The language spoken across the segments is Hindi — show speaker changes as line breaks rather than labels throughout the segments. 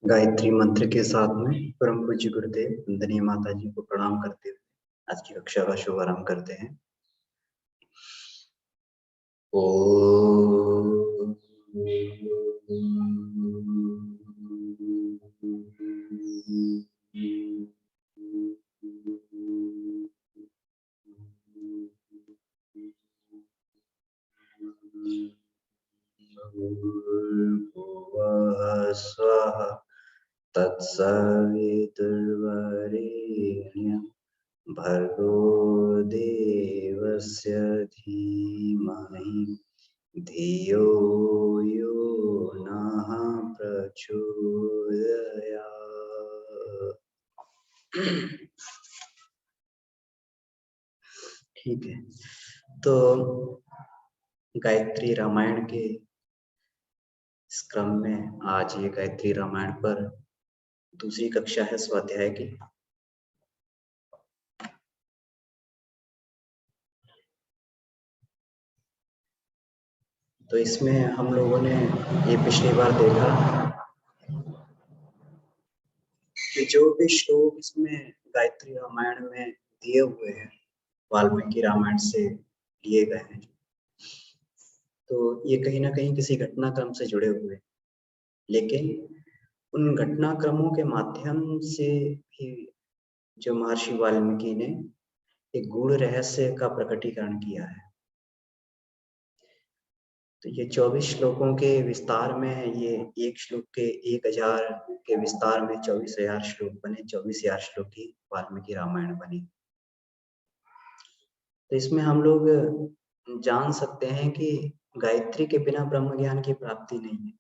गायत्री मंत्र के साथ में परम पूज्य गुरुदेव वंदनीय माता जी को प्रणाम करते हुए आज की कक्षा का शुभारंभ करते हैं। ओम भूर्भुवः स्वः तत्सवितुर्वरेण्यं भर्गो देवस्य धीमहि धियो यो नः प्रचोदयात्। ठीक है, तो गायत्री रामायण के इस क्रम में आज ये गायत्री रामायण पर दूसरी कक्षा है स्वाध्याय की। तो इसमें हम लोगों ने ये पिछली बार देखा कि जो भी श्लोक इसमें गायत्री रामायण में दिए हुए हैं वाल्मीकि रामायण से लिए गए हैं, तो ये कहीं ना कहीं किसी घटनाक्रम से जुड़े हुए हैं, लेकिन उन घटनाक्रमों के माध्यम से भी जो महर्षि वाल्मीकि ने एक गूढ़ रहस्य का प्रकटीकरण किया है। तो ये 24 श्लोकों के विस्तार में ये एक श्लोक के 1000 के विस्तार में 24,000 श्लोक बने, 24,000 श्लोक की वाल्मीकि रामायण बनी। तो इसमें हम लोग जान सकते हैं कि गायत्री के बिना ब्रह्म ज्ञान की प्राप्ति नहीं है।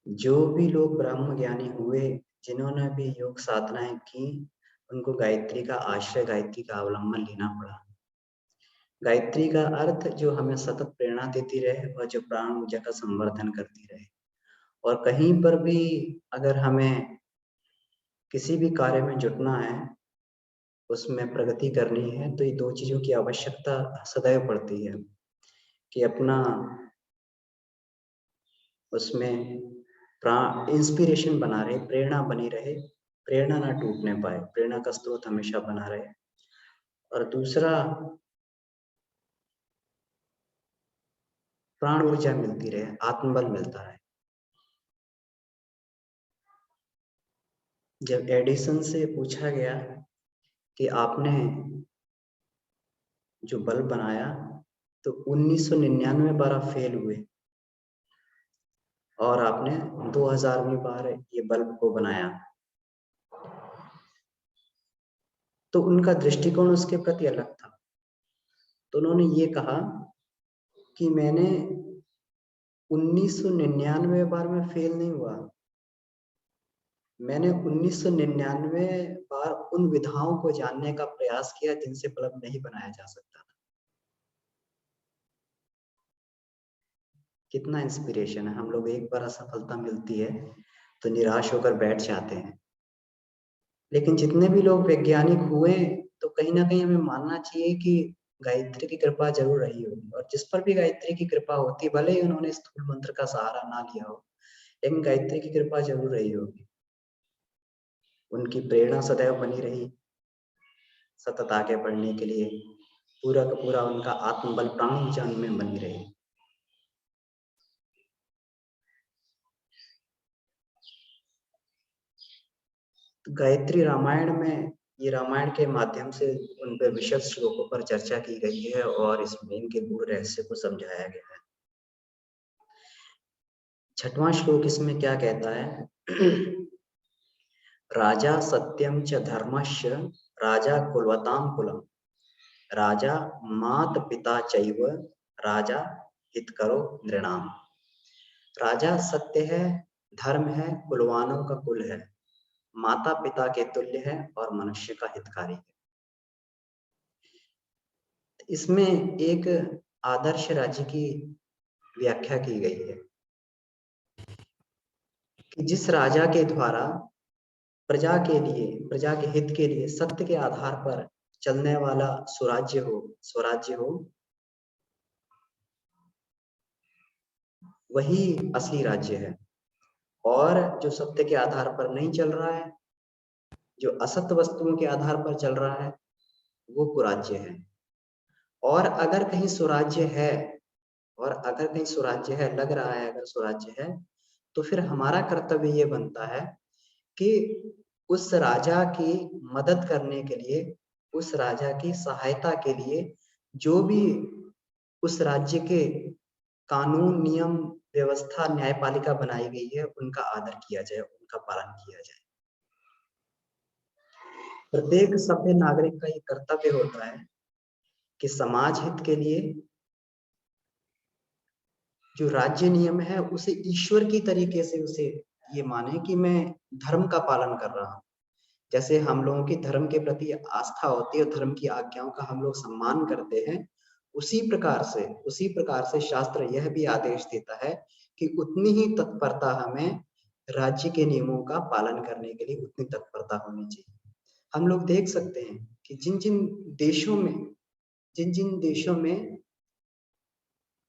जो भी लोग ब्रह्म ज्ञानी हुए, जिन्होंने भी योग साधनाएं की, उनको गायत्री का आश्रय, गायत्री का अवलंबन लेना पड़ा। गायत्री का अर्थ जो हमें सतत प्रेरणा देती रहे और जो प्राण ऊर्जा का संवर्धन करती रहे। और कहीं पर भी अगर हमें किसी भी कार्य में जुटना है, उसमें प्रगति करनी है, तो ये दो चीजों की आवश्यकता सदैव पड़ती है कि अपना उसमें इंस्पिरेशन बना रहे, प्रेरणा बनी रहे, प्रेरणा ना टूटने पाए, प्रेरणा का स्रोत हमेशा बना रहे। और दूसरा, प्राण ऊर्जा मिलती रहे, आत्मबल मिलता रहे। जब एडिसन से पूछा गया कि आपने जो बल्ब बनाया तो 1999 बार आप फेल हुए और आपने 2000वीं बार ये बल्ब को बनाया, तो उनका दृष्टिकोण उसके प्रति अलग था। तो उन्होंने ये कहा कि मैंने 1999 बार में फेल नहीं हुआ, मैंने 1999 बार उन विधाओं को जानने का प्रयास किया जिनसे बल्ब नहीं बनाया जा सकता था। कितना इंस्पिरेशन है। हम लोग एक बार असफलता मिलती है तो निराश होकर बैठ जाते हैं, लेकिन जितने भी लोग वैज्ञानिक हुए तो कहीं ना कहीं हमें मानना चाहिए कि गायत्री की कृपा जरूर रही होगी। और जिस पर भी गायत्री की कृपा होती, भले ही उन्होंने स्थूल मंत्र का सहारा ना लिया हो, लेकिन गायत्री की कृपा जरूर रही होगी। उनकी प्रेरणा सदैव बनी रही सतत आगे बढ़ने के लिए, पूरा का पूरा उनका आत्मबल, प्राण ऊर्जा में बनी रही। गायत्री रामायण में, ये रामायण के माध्यम से उन पे विशद श्लोकों पर चर्चा की गई है और इसमें इनके गूढ़ रहस्य को समझाया गया है। 6वां श्लोक इसमें क्या कहता है? राजा सत्यम च धर्मश्च राजा कुलवताम कुलम, राजा मात पिता चैव राजा हितकरो नृणाम। राजा सत्य है, धर्म है, कुलवानों का कुल है, माता पिता के तुल्य है और मनुष्य का हितकारी है। इसमें एक आदर्श राज्य की व्याख्या की गई है कि जिस राजा के द्वारा प्रजा के लिए, प्रजा के हित के लिए सत्य के आधार पर चलने वाला स्वराज्य हो, वही असली राज्य है। और जो सत्य के आधार पर नहीं चल रहा है, जो असत्य वस्तुओं के आधार पर चल रहा है, वो कुराज्य है। और अगर कहीं स्वराज्य है, और अगर कहीं स्वराज्य है, लग रहा है अगर स्वराज्य है, तो फिर हमारा कर्तव्य ये बनता है कि उस राजा की मदद करने के लिए, उस राजा की सहायता के लिए जो भी उस राज्य के कानून, नियम, व्यवस्था, न्यायपालिका बनाई गई है, उनका आदर किया जाए, उनका पालन किया जाए। प्रत्येक सभ्य नागरिक का ये कर्तव्य होता है कि समाज हित के लिए जो राज्य नियम है उसे ईश्वर की तरीके से उसे ये माने कि मैं धर्म का पालन कर रहा हूँ। जैसे हम लोगों की धर्म के प्रति आस्था होती है, धर्म की आज्ञाओं का हम लोग सम्मान करते हैं, उसी प्रकार से शास्त्र यह भी आदेश देता है कि उतनी ही तत्परता हमें राज्य के नियमों का पालन करने के लिए उतनी तत्परता होनी चाहिए। हम लोग देख सकते हैं कि जिन जिन देशों में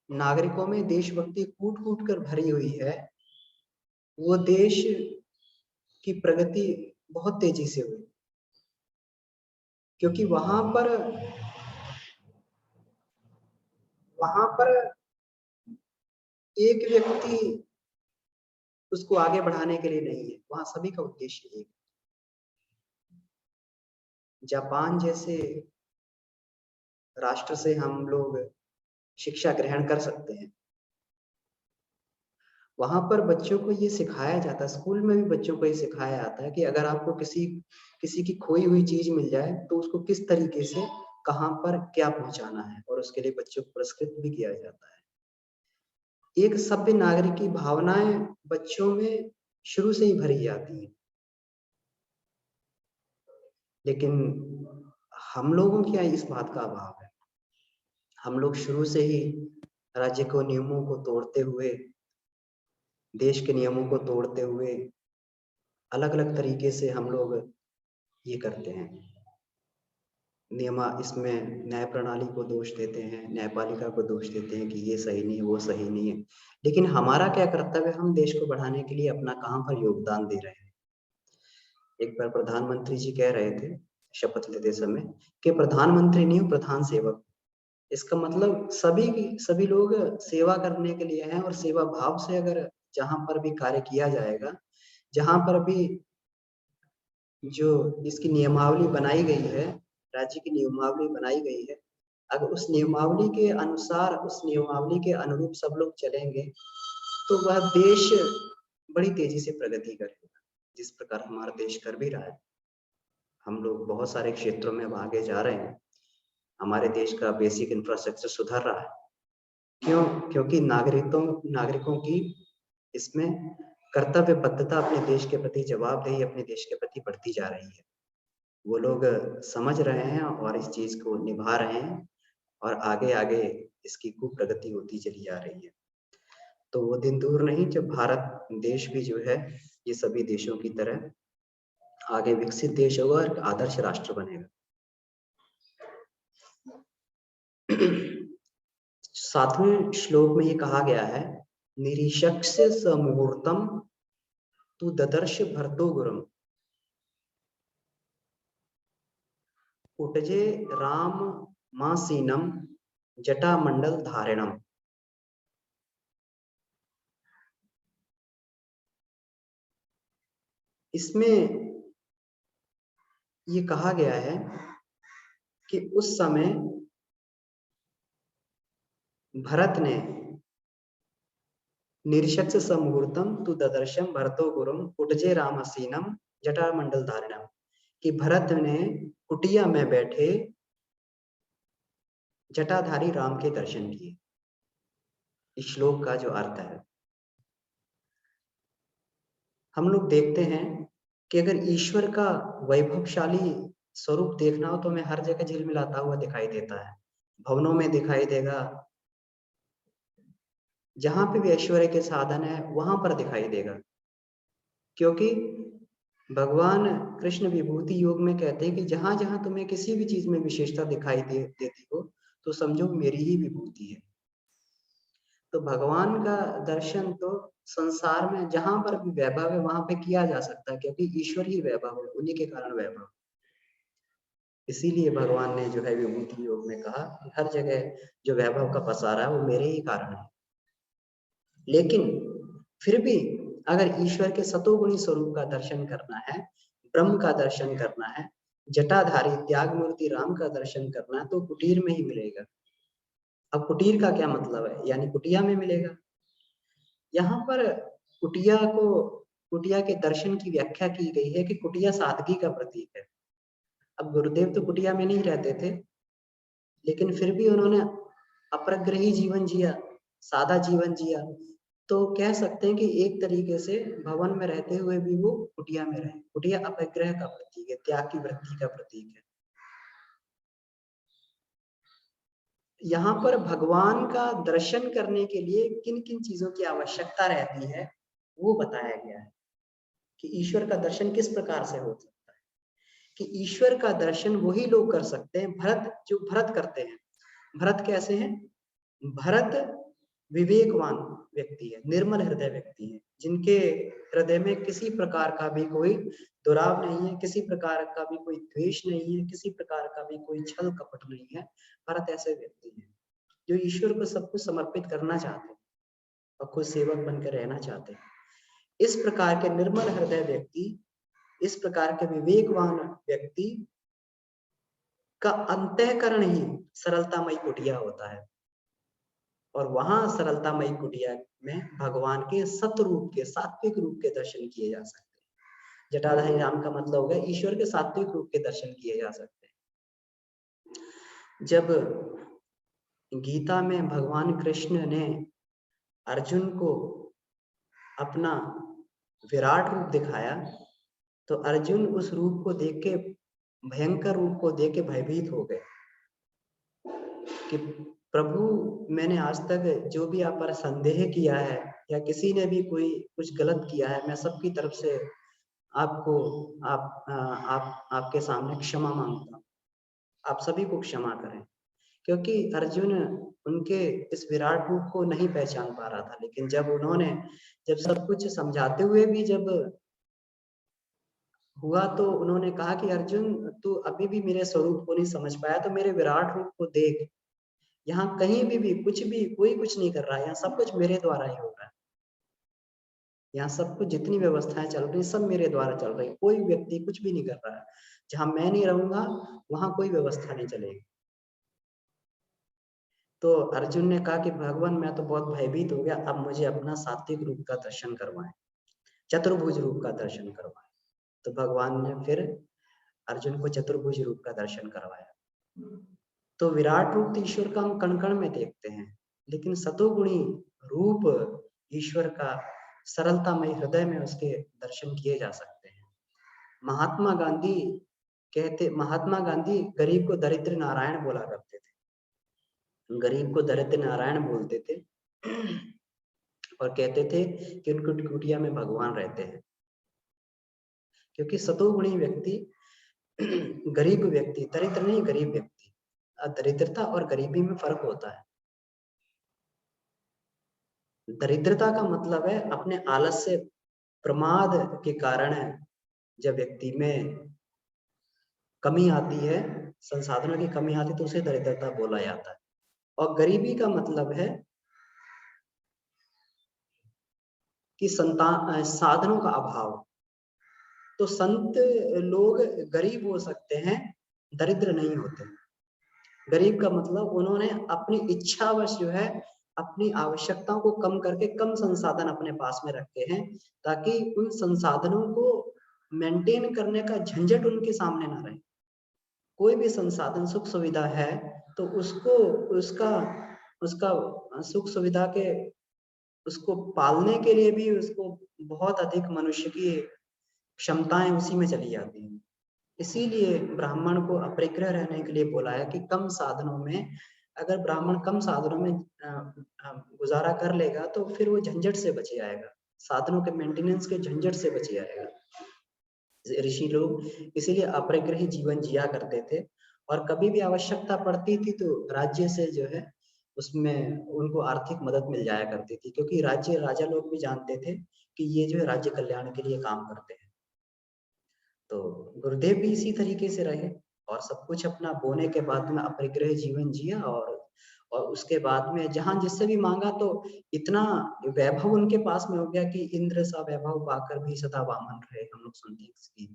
नागरिकों में देशभक्ति कूट कूट कर भरी हुई है, वो देश की प्रगति बहुत तेजी से हुई, क्योंकि वहां पर एक व्यक्ति उसको आगे बढ़ाने के लिए नहीं है, वहां सभी का उद्देश्य एक। जापान जैसे राष्ट्र से हम लोग शिक्षा ग्रहण कर सकते हैं। वहां पर बच्चों को ये सिखाया जाता है, स्कूल में भी बच्चों को ये सिखाया जाता है कि अगर आपको किसी किसी की खोई हुई चीज मिल जाए तो उसको किस तरीके से, कहां पर क्या पहुंचाना है, और उसके लिए बच्चों को पुरस्कृत भी किया जाता है। एक सभ्य नागरिक की भावनाएं बच्चों में शुरू से ही भरी जाती हैं, लेकिन हम लोगों के यहाँ इस बात का अभाव है। हम लोग शुरू से ही राज्य को नियमों को तोड़ते हुए, देश के नियमों को तोड़ते हुए अलग अलग तरीके से हम लोग ये करते हैं। इसमें न्याय प्रणाली को दोष देते हैं, न्यायपालिका को दोष देते हैं कि ये सही नहीं है, वो सही नहीं है। लेकिन हमारा क्या कर्तव्य, हम देश को बढ़ाने के लिए अपना कहाँ पर योगदान दे रहे हैं। एक बार प्रधानमंत्री जी कह रहे थे शपथ लेते समय कि प्रधानमंत्री नहीं हूँ, प्रधान सेवक। इसका मतलब सभी लोग सेवा करने के लिए हैं, और सेवा भाव से अगर जहां पर भी कार्य किया जाएगा, जहां पर भी जो इसकी नियमावली बनाई गई है, राज्य की नियमावली बनाई गई है, अगर उस नियमावली के अनुसार, उस नियमावली के अनुरूप सब लोग चलेंगे तो वह देश बड़ी तेजी से प्रगति करेगा, जिस प्रकार हमारा देश कर भी रहा है। हम लोग बहुत सारे क्षेत्रों में अब आगे जा रहे हैं, हमारे देश का बेसिक इंफ्रास्ट्रक्चर सुधर रहा है। क्यों? क्योंकि नागरिकों की इसमें कर्तव्यबद्धता, अपने देश के प्रति जवाबदेही अपने देश के प्रति बढ़ती जा रही है। वो लोग समझ रहे हैं और इस चीज को निभा रहे हैं, और आगे आगे इसकी खूब प्रगति होती चली जा रही है। तो वो दिन दूर नहीं जब भारत देश भी जो है ये सभी देशों की तरह आगे विकसित देश होगा और आदर्श राष्ट्र बनेगा। 7वें श्लोक में ये कहा गया है, निरीक्षस्य स मुहूर्तम तु ददर्श भरतो गुरुम उटजे राम मासीनम जटा मंडल धारिणम। इसमें ये कहा गया है कि उस समय भरत ने निरीक्षस्य स मुहूर्तम तु ददर्शम भरतो गुरुम उटजे रामसीनम जटा मंडल धारिणम, कि भरत ने कुटिया में बैठे जटाधारी राम के दर्शन किए। इस श्लोक का जो अर्थ है, हम लोग देखते हैं कि अगर ईश्वर का वैभवशाली स्वरूप देखना हो तो हमें हर जगह झिलमिलाता हुआ दिखाई देता है। भवनों में दिखाई देगा, जहां पे भी ऐश्वर्य के साधन है वहां पर दिखाई देगा, क्योंकि भगवान कृष्ण विभूति योग में कहते हैं कि जहां जहां तुम्हें किसी भी चीज में विशेषता दिखाई देती हो तो समझो मेरी ही विभूति है। तो भगवान का दर्शन तो संसार में जहां पर भी वैभव है वहां पे किया जा सकता है, क्योंकि ईश्वर ही वैभव है, उन्हीं के कारण वैभव। इसीलिए भगवान ने जो है विभूति योग में कहा कि हर जगह जो वैभव का पसारा है वो मेरे ही कारण है। लेकिन फिर भी अगर ईश्वर के सतोगुणी स्वरूप का दर्शन करना है, ब्रह्म का दर्शन करना है, जटाधारी त्याग मूर्ति राम का दर्शन करना है, तो कुटीर में ही मिलेगा। अब कुटीर का क्या मतलब है, यानी कुटिया में मिलेगा। यहाँ पर कुटिया के दर्शन की व्याख्या की गई है कि कुटिया सादगी का प्रतीक है। अब गुरुदेव तो कुटिया में नहीं रहते थे, लेकिन फिर भी उन्होंने अपरिग्रही जीवन जिया, सादा जीवन जिया। तो कह सकते हैं कि एक तरीके से भवन में रहते हुए भी वो कुटिया में रहे। कुटिया अपरिग्रह का प्रतीक है, त्याग की वृत्ति का प्रतीक है। यहाँ पर भगवान का दर्शन करने के लिए किन किन चीजों की आवश्यकता रहती है वो बताया गया है कि ईश्वर का दर्शन किस प्रकार से हो सकता है। कि ईश्वर का दर्शन वही लोग कर सकते हैं जो भरत करते हैं। भरत कैसे हैं? भरत विवेकवान व्यक्ति है, निर्मल हृदय व्यक्ति है, जिनके हृदय में किसी प्रकार का भी कोई दुराव नहीं है, किसी प्रकार का भी कोई द्वेष नहीं है, किसी प्रकार का भी कोई छल कपट नहीं है। भरत ऐसे व्यक्ति है जो ईश्वर को सब कुछ समर्पित करना चाहते हैं और खुद सेवक बनकर रहना चाहते हैं। इस प्रकार के निर्मल हृदय व्यक्ति, इस प्रकार के विवेकवान व्यक्ति का अंतःकरण ही सरलतामयी कुटिया होता है। और वहां सरलतामयी कुटिया में भगवान के सतरूप के, सात्विक रूप के दर्शन किए जा सकते हैं। जटाधारी राम का मतलब हो गया ईश्वर के सात्विक रूप के दर्शन किए जा सकते हैं। जब गीता में भगवान कृष्ण ने अर्जुन को अपना विराट रूप दिखाया, तो अर्जुन उस रूप को देख के, भयंकर रूप को देख के भयभीत हो गए कि प्रभु, मैंने आज तक जो भी आप पर संदेह किया है या किसी ने भी कोई कुछ गलत किया है, मैं सबकी तरफ से आपको आपके सामने क्षमा मांगता हूँ। आप सभी को क्षमा करें। क्योंकि अर्जुन उनके इस विराट रूप को नहीं पहचान पा रहा था। लेकिन जब सब कुछ समझाते हुए भी जब हुआ, तो उन्होंने कहा कि अर्जुन, तू अभी भी मेरे स्वरूप को नहीं समझ पाया, तो मेरे विराट रूप को देख। यहाँ कहीं भी कुछ भी कोई कुछ नहीं कर रहा है, यहाँ सब कुछ मेरे द्वारा ही हो रहा है। यहाँ सब कुछ, जितनी व्यवस्थाएं चल रही सब मेरे द्वारा चल रही, कोई व्यक्ति कुछ भी नहीं कर रहा है। जहां मैं नहीं रहूंगा वहां कोई व्यवस्था नहीं चलेगी। तो अर्जुन ने कहा कि भगवान, मैं तो बहुत भयभीत हो गया, अब मुझे अपना सात्विक रूप का दर्शन करवाएं, चतुर्भुज रूप का दर्शन करवाएं। तो भगवान ने फिर अर्जुन को चतुर्भुज रूप का दर्शन करवाया। तो विराट रूप तो ईश्वर का हम कण कण में देखते हैं, लेकिन सतोगुणी रूप ईश्वर का सरलतामय हृदय में उसके दर्शन किए जा सकते हैं। महात्मा गांधी गरीब को दरिद्र नारायण बोला करते थे। गरीब को दरिद्र नारायण बोलते थे और कहते थे कि उनकी कुटिया में भगवान रहते हैं। क्योंकि सतोगुणी व्यक्ति, गरीब व्यक्ति, दरिद्र नहीं गरीब व्यक्ति, दरिद्रता और गरीबी में फर्क होता है। दरिद्रता का मतलब है अपने आलस्य, प्रमाद के कारण जब व्यक्ति में कमी आती है, संसाधनों की कमी आती है, तो उसे दरिद्रता बोला जाता है। और गरीबी का मतलब है कि साधनों का अभाव। तो संत लोग गरीब हो सकते हैं, दरिद्र नहीं होते। गरीब का मतलब उन्होंने अपनी इच्छावश जो है अपनी आवश्यकताओं को कम करके कम संसाधन अपने पास में रखे हैं, ताकि उन संसाधनों को मेंटेन करने का झंझट उनके सामने ना रहे। कोई भी संसाधन, सुख सुविधा है तो उसको उसका उसका सुख सुविधा के उसको पालने के लिए भी उसको बहुत अधिक मनुष्य की क्षमताएं उसी में चली जाती हैं। इसीलिए ब्राह्मण को अपरिग्रह रहने के लिए बोला है कि कम साधनों में, अगर ब्राह्मण कम साधनों में गुजारा कर लेगा तो फिर वो झंझट से बच जाएगा, साधनों के मेंटेनेंस के झंझट से बच जाएगा। ऋषि लोग इसीलिए अपरिग्रही जीवन जिया करते थे, और कभी भी आवश्यकता पड़ती थी तो राज्य से जो है उसमें उनको आर्थिक मदद मिल जाया करती थी, क्योंकि राजा लोग भी जानते थे कि ये जो है राज्य कल्याण के लिए काम करते हैं। तो गुरुदेव भी इसी तरीके से रहे और सब कुछ अपना बोने के बाद में अपरिग्रह जीवन जिया, और उसके बाद में जहाँ जिससे भी मांगा तो इतना वैभव उनके पास में हो गया कि इंद्र सा वैभव पाकर भी सदा वामन रहे, हम लोग सुनते हैं इसकी।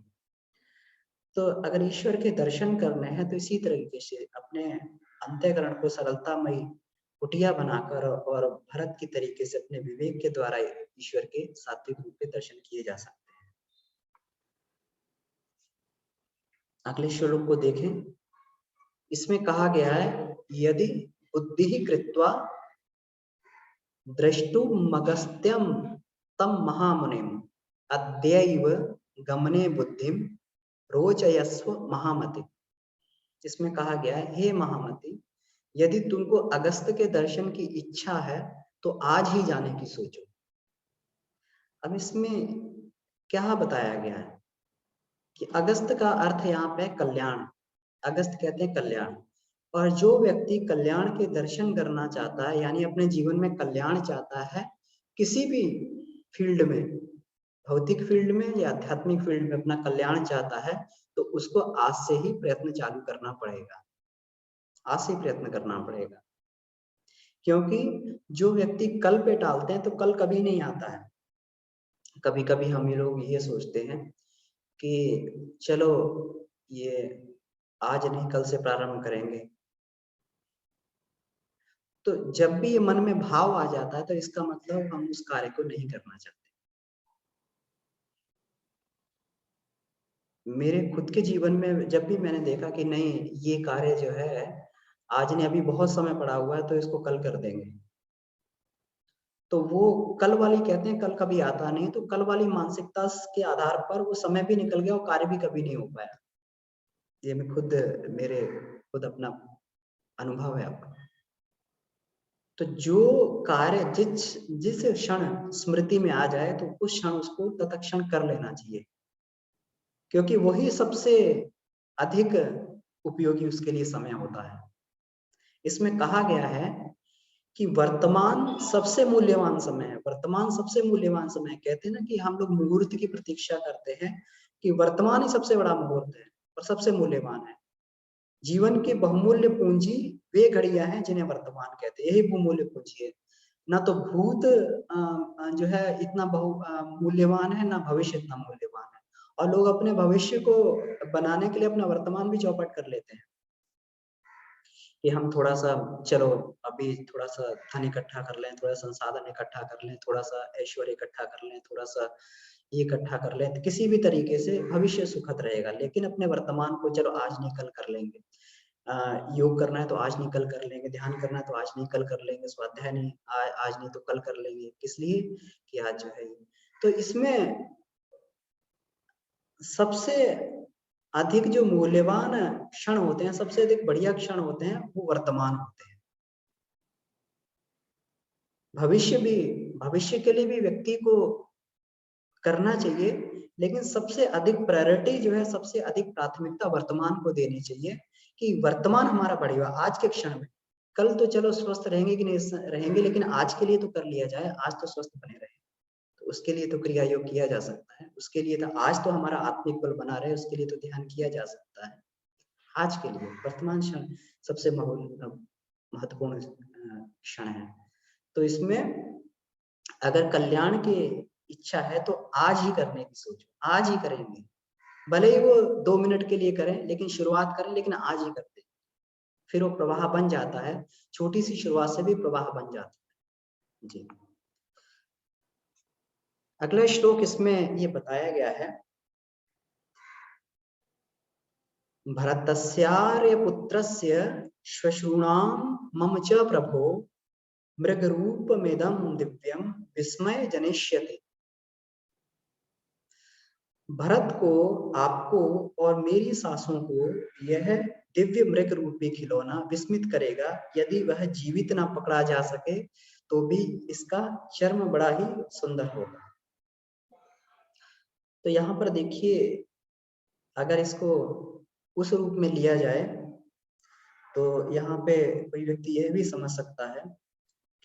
तो अगर ईश्वर के दर्शन करने हैं तो इसी तरीके से अपने अंतःकरण को सरलतामयी कुटिया बनाकर और भरत की तरीके से अपने विवेक के द्वारा ईश्वर के सात्विक रूप में दर्शन किए जा सकते हैं। अगले श्लोक को देखें। इसमें कहा गया है, यदि बुद्धि कृत्वा द्रष्टुमगस्त्यम तम महामुनिम अद्यैव गमने बुद्धिम रोचयस्व महामति। इसमें कहा गया है, हे महामति, यदि तुमको अगस्त के दर्शन की इच्छा है तो आज ही जाने की सोचो। अब इसमें क्या बताया गया है कि अगस्त का अर्थ यहाँ पे कल्याण, अगस्त कहते हैं कल्याण। और जो व्यक्ति कल्याण के दर्शन करना चाहता है, यानी अपने जीवन में कल्याण चाहता है, किसी भी फील्ड में, भौतिक फील्ड में या आध्यात्मिक फील्ड में अपना कल्याण चाहता है, तो उसको आज से ही प्रयत्न चालू करना पड़ेगा, आज से प्रयत्न करना पड़ेगा। क्योंकि जो व्यक्ति कल पे टालते हैं तो कल कभी नहीं आता है। कभी कभी हम ये लोग ये सोचते हैं कि चलो ये आज नहीं कल से प्रारंभ करेंगे, तो जब भी ये मन में भाव आ जाता है तो इसका मतलब हम उस कार्य को नहीं करना चाहते। मेरे खुद के जीवन में जब भी मैंने देखा कि नहीं ये कार्य जो है आज नहीं, अभी बहुत समय पड़ा हुआ है तो इसको कल कर देंगे, तो वो कल वाली कहते हैं कल कभी आता नहीं, तो कल वाली मानसिकता के आधार पर वो समय भी निकल गया और कार्य भी कभी नहीं हो पाया। ये मैं खुद अपना अनुभव है आपका। तो जो कार्य जिस क्षण स्मृति में आ जाए तो उस क्षण उसको तत्क्षण कर लेना चाहिए, क्योंकि वही सबसे अधिक उपयोगी उसके लिए समय होता है। इसमें कहा गया है कि वर्तमान सबसे मूल्यवान समय है, वर्तमान सबसे मूल्यवान समय। कहते हैं ना कि हम लोग मुहूर्त की प्रतीक्षा करते हैं, कि वर्तमान ही सबसे बड़ा मुहूर्त है और सबसे मूल्यवान है। जीवन की बहुमूल्य पूंजी वे घड़ियां हैं जिन्हें वर्तमान कहते हैं, यही बहुमूल्य पूंजी है। ना तो भूत जो है इतना मूल्यवान है, ना भविष्य इतना मूल्यवान है। और लोग अपने भविष्य को बनाने के लिए अपना वर्तमान भी चौपट कर लेते हैं कि हम थोड़ा सा, चलो अभी थोड़ा सा धन इकट्ठा कर लें, थोड़ा संसाधन इकट्ठा कर लें, थोड़ा सा ऐश्वर्य इकट्ठा कर लें, थोड़ा सा ये इकट्ठा कर लें, तो किसी भी तरीके से भविष्य सुखद रहेगा। लेकिन अपने वर्तमान को चलो आज नहीं कल कर लेंगे, योग करना है तो आज नहीं कल कर लेंगे, ध्यान करना है तो आज नहीं कल कर लेंगे, स्वाध्याय नहीं आज नहीं तो कल कर लेंगे, किस लिए कि आज जो है। तो इसमें सबसे अधिक जो मूल्यवान क्षण होते हैं, सबसे अधिक बढ़िया क्षण होते हैं, वो वर्तमान होते हैं। भविष्य के लिए भी व्यक्ति को करना चाहिए, लेकिन सबसे अधिक प्रायोरिटी जो है, सबसे अधिक प्राथमिकता वर्तमान को देनी चाहिए कि वर्तमान हमारा बढ़ेगा आज के क्षण में। कल तो चलो स्वस्थ रहेंगे कि नहीं रहेंगे, लेकिन आज के लिए तो कर लिया जाए, आज तो स्वस्थ बने रहे। तो उसके लिए तो क्रिया योग किया जा सकता है, उसके लिए तो आज तो हमारा आत्मिक बल बना रहे, उसके लिए तो ध्यान किया जा सकता है। आज के लिए वर्तमान क्षण सबसे महत्वपूर्ण क्षण है। तो इसमें अगर कल्याण की इच्छा है तो आज ही करने की सोचो, आज ही करेंगे, भले ही वो 2 मिनट के लिए करें, लेकिन शुरुआत करें, लेकिन आज ही करते हैं। फिर वो प्रवाह बन जाता है, छोटी सी शुरुआत से भी प्रवाह बन जाता है। जी, अगला श्लोक इसमें ये बताया गया है, भरतस्यार्य पुत्रस्य श्वशूणां मम च प्रभो मृगरूपमिदं दिव्यं विस्मय जनिष्यति। भरत को, आपको और मेरी सांसों को यह दिव्य मृग रूपी खिलौना विस्मित करेगा। यदि वह जीवित ना पकड़ा जा सके तो भी इसका चर्म बड़ा ही सुंदर होगा। तो यहाँ पर देखिए, अगर इसको उस रूप में लिया जाए तो यहाँ पे कोई व्यक्ति यह भी समझ सकता है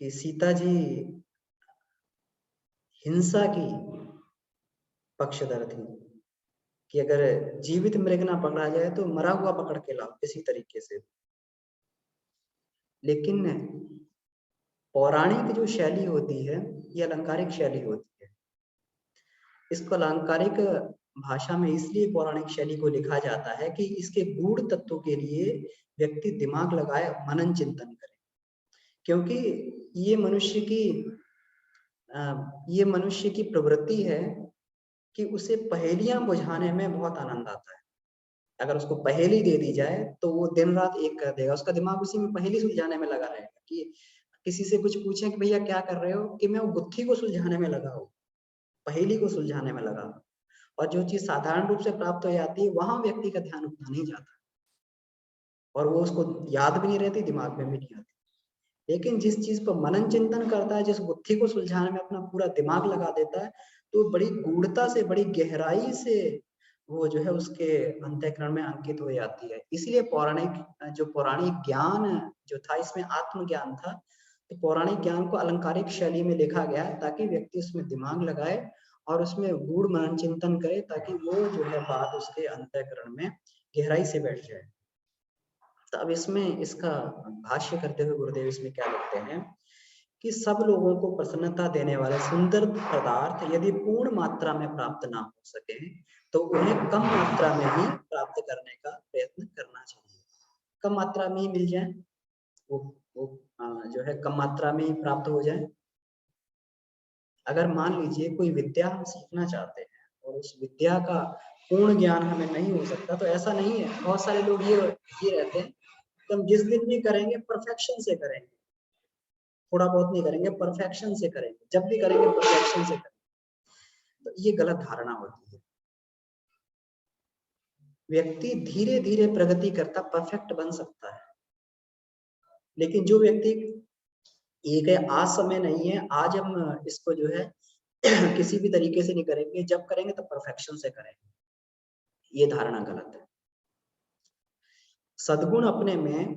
कि सीता जी हिंसा की पक्षधर थी, कि अगर जीवित मृग ना पकड़ा जाए तो मरा हुआ पकड़ के लाओ किसी तरीके से। लेकिन पौराणिक जो शैली होती है, ये अलंकारिक शैली होती है। इसको अलंकारिक भाषा में इसलिए पौराणिक शैली को लिखा जाता है कि इसके गूढ़ तत्वों के लिए व्यक्ति दिमाग लगाए, मनन चिंतन करे। क्योंकि ये मनुष्य की ये मनुष्य की प्रवृत्ति है कि उसे पहेलियां बुझाने में बहुत आनंद आता है। अगर उसको पहेली दे दी जाए तो वो दिन रात एक कर देगा, उसका दिमाग उसी में पहेली सुलझाने में लगा रहेगा। कि किसी से कुछ पूछें कि भैया क्या कर रहे हो, कि मैं वो गुत्थी को सुलझाने में लगा हूँ, पहेली को सुलझाने में लगा हूँ। और जो चीज साधारण रूप से प्राप्त हो जाती है वहां व्यक्ति का ध्यान उतना नहीं जाता और वो उसको याद भी नहीं रहती, दिमाग में भी नहीं आती। लेकिन जिस चीज पर मनन चिंतन करता है, जिस बुद्धि को सुलझाने में अपना पूरा दिमाग लगा देता है, तो बड़ी गूढ़ता से, बड़ी गहराई से वो जो है उसके अंतःकरण में अंकित हो जाती है। इसलिए पौराणिक ज्ञान जो था, इसमें आत्मज्ञान था, तो पौराणिक ज्ञान को अलंकारिक शैली में लिखा गया है ताकि व्यक्ति उसमें दिमाग लगाए और उसमें गूढ़ मनन चिंतन करे, ताकि वो जो है बात उसके अंतःकरण में गहराई से बैठ जाए। तो अब इसमें इसका भाष्य करते हुए गुरुदेव इसमें क्या लिखते हैं कि सब लोगों को प्रसन्नता देने वाले सुंदर पदार्थ यदि पूर्ण मात्रा में प्राप्त ना हो सके तो उन्हें कम मात्रा में ही प्राप्त करने का प्रयत्न करना चाहिए। कम मात्रा में ही मिल जाए, वो जो है कम मात्रा में ही प्राप्त हो जाए। अगर मान लीजिए कोई विद्या हम सीखना चाहते हैं और उस विद्या का पूर्ण ज्ञान हमें नहीं हो सकता, तो ऐसा नहीं है। बहुत सारे लोग ये रहते हैं कि हम जिस दिन भी करेंगे परफेक्शन से करेंगे, थोड़ा बहुत नहीं करेंगे, परफेक्शन से करेंगे, जब भी करेंगे परफेक्शन से करेंगे। तो ये गलत धारणा होती है। व्यक्ति धीरे धीरे प्रगति करता परफेक्ट बन सकता है, लेकिन जो व्यक्ति एक है आज समय नहीं है, आज हम इसको जो है किसी भी तरीके से नहीं करेंगे, जब करेंगे तो परफेक्शन से करेंगे, ये धारणा गलत है। सद्गुण अपने में